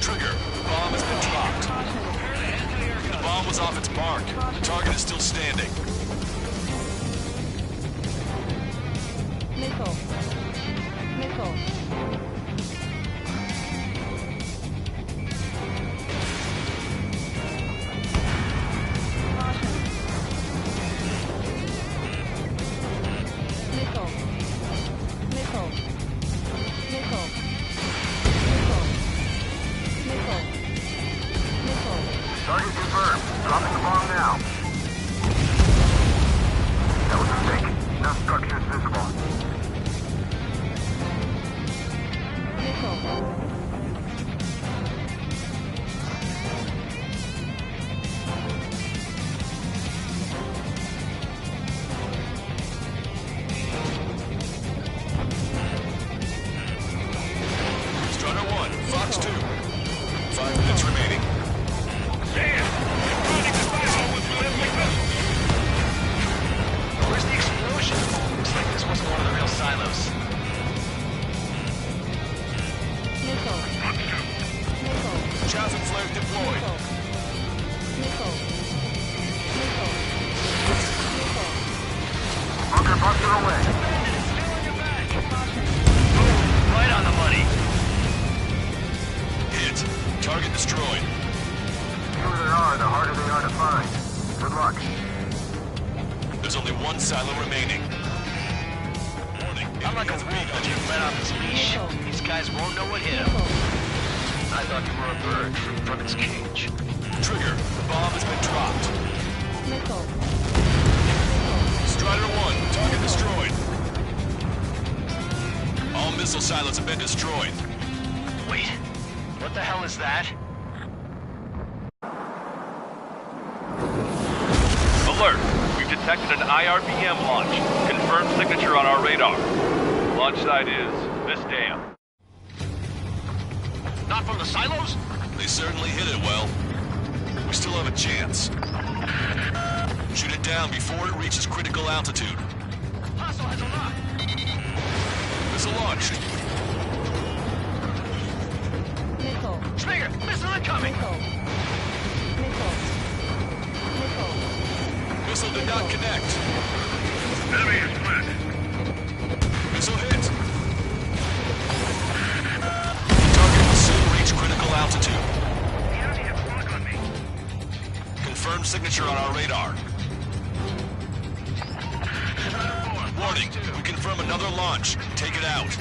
Trigger. Bomb has been dropped. The bomb was off its mark. The target is still standing. Target confirmed. Dropping the bomb now. your way. Right on the money. Hit. Target destroyed. The fewer there are, the harder they are to find. Good luck. There's only one silo remaining. Warning. I'm like a wolf that you let off his leash. These guys won't know what hit him. I thought you were a bird free from its cage. Trigger. The bomb has been dropped. Missile. Strider 1. Target destroyed. All missile silos have been destroyed. Wait, what the hell is that? Alert! We've detected an IRBM launch. Confirmed signature on our radar. Launch site is this dam. Not from the silos? They certainly hit it well. We still have a chance. Shoot it down before it reaches critical altitude. Hostile has a lock. Missile launched. Missile. Trigger, missile incoming. Missile. Missile. Missile. Missile did not connect. Enemy is split. Missile hit. Target will soon reach critical altitude. The enemy has a lock on me. Confirmed signature on our radar. Warning, we confirm another launch. Take it out.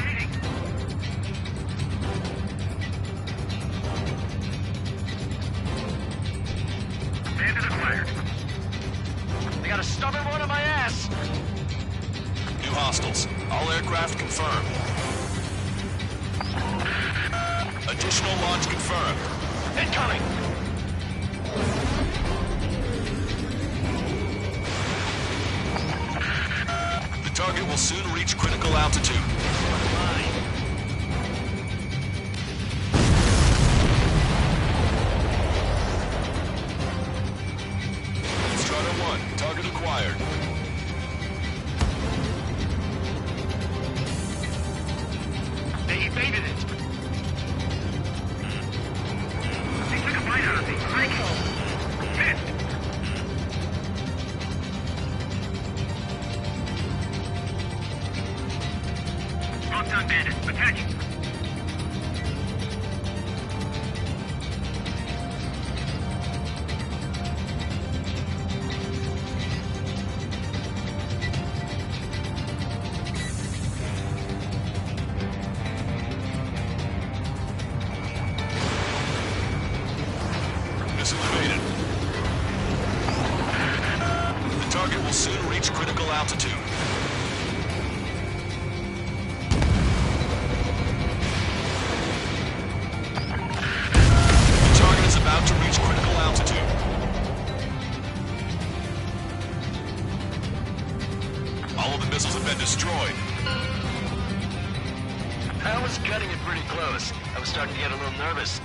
Bandit acquired. They got a stubborn one on my ass. New hostiles. All aircraft confirmed. Additional launch confirmed. Incoming. The target will soon reach critical altitude. Strider 1, target acquired. They evaded it. They took a bite out of me. Missed. Locked on bandit. Attach. Missile evaded. The target will soon reach critical altitude. The target is about to reach critical altitude. All of the missiles have been destroyed. I was cutting it pretty close. I was starting to get a little nervous.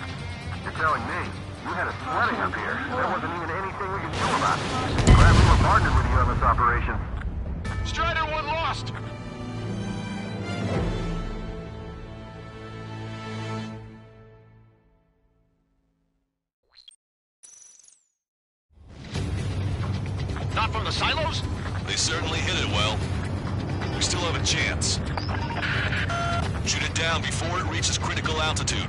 You're telling me. You had us sweating up here. There wasn't even anything we could do about it. Glad we were partnered with you on this operation. Strider 1 lost. Not from the silos? They certainly hit it well. We still have a chance. Shoot it down before it reaches critical altitude.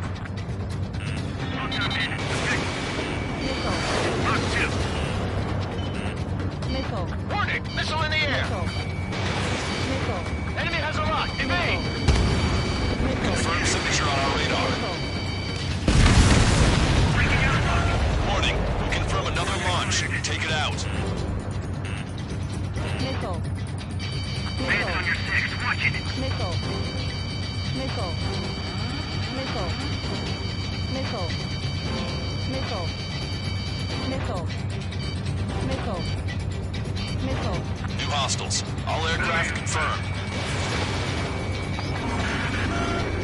Locked on bandit. Attach. Missile. Locked 2. Missile. Warning! Missile in the air! Missile. Missile. Enemy has a lock! Evade! Confirmed signature on our radar. Breaking out of lock. Warning, we confirm another launch. Take it out. Missile. Bandit on your 6. Watch it. Missile. Missile. Missile. Missile. Missile. Missile. Missile. Missile. New hostiles. All aircraft confirmed.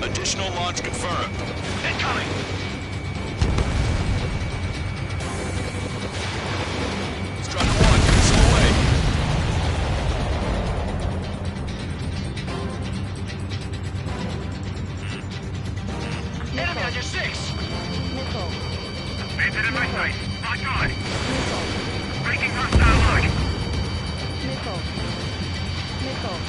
Additional launch confirmed. Incoming! Strider 1, missile away. Enemy on your 6! Missile. Bandit in my sight. Locked on. Missile. Breaking hostile lock. Missile. Missile.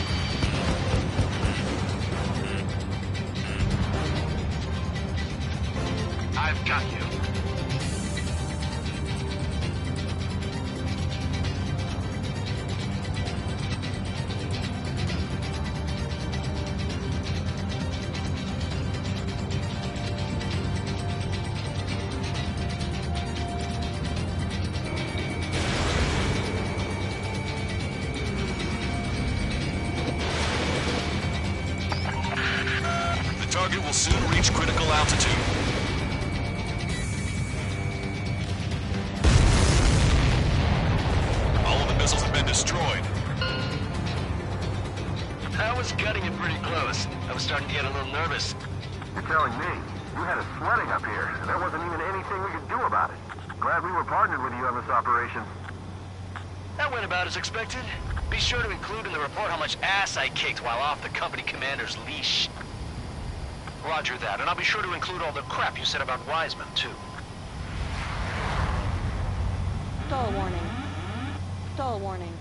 soon reach critical altitude. All of the missiles have been destroyed. I was cutting it pretty close. I was starting to get a little nervous. You're telling me? You had us sweating up here, and there wasn't even anything we could do about it. Glad we were partnered with you on this operation. That went about as expected. Be sure to include in the report how much ass I kicked while off the company commander's leash. Roger that, and I'll be sure to include all the crap you said about Wiseman, too. Stall warning. Stall warning.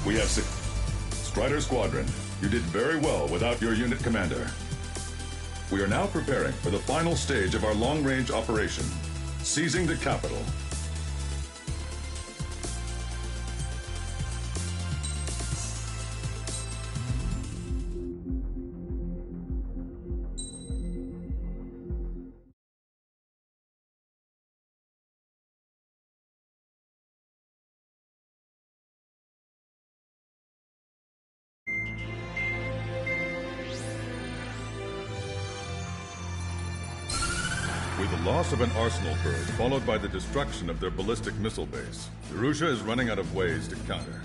We have Strider Squadron, you did very well without your unit commander. We are now preparing for the final stage of our long-range operation, seizing the capital. With the loss of an arsenal bird, followed by the destruction of their ballistic missile base, Erusha is running out of ways to counter.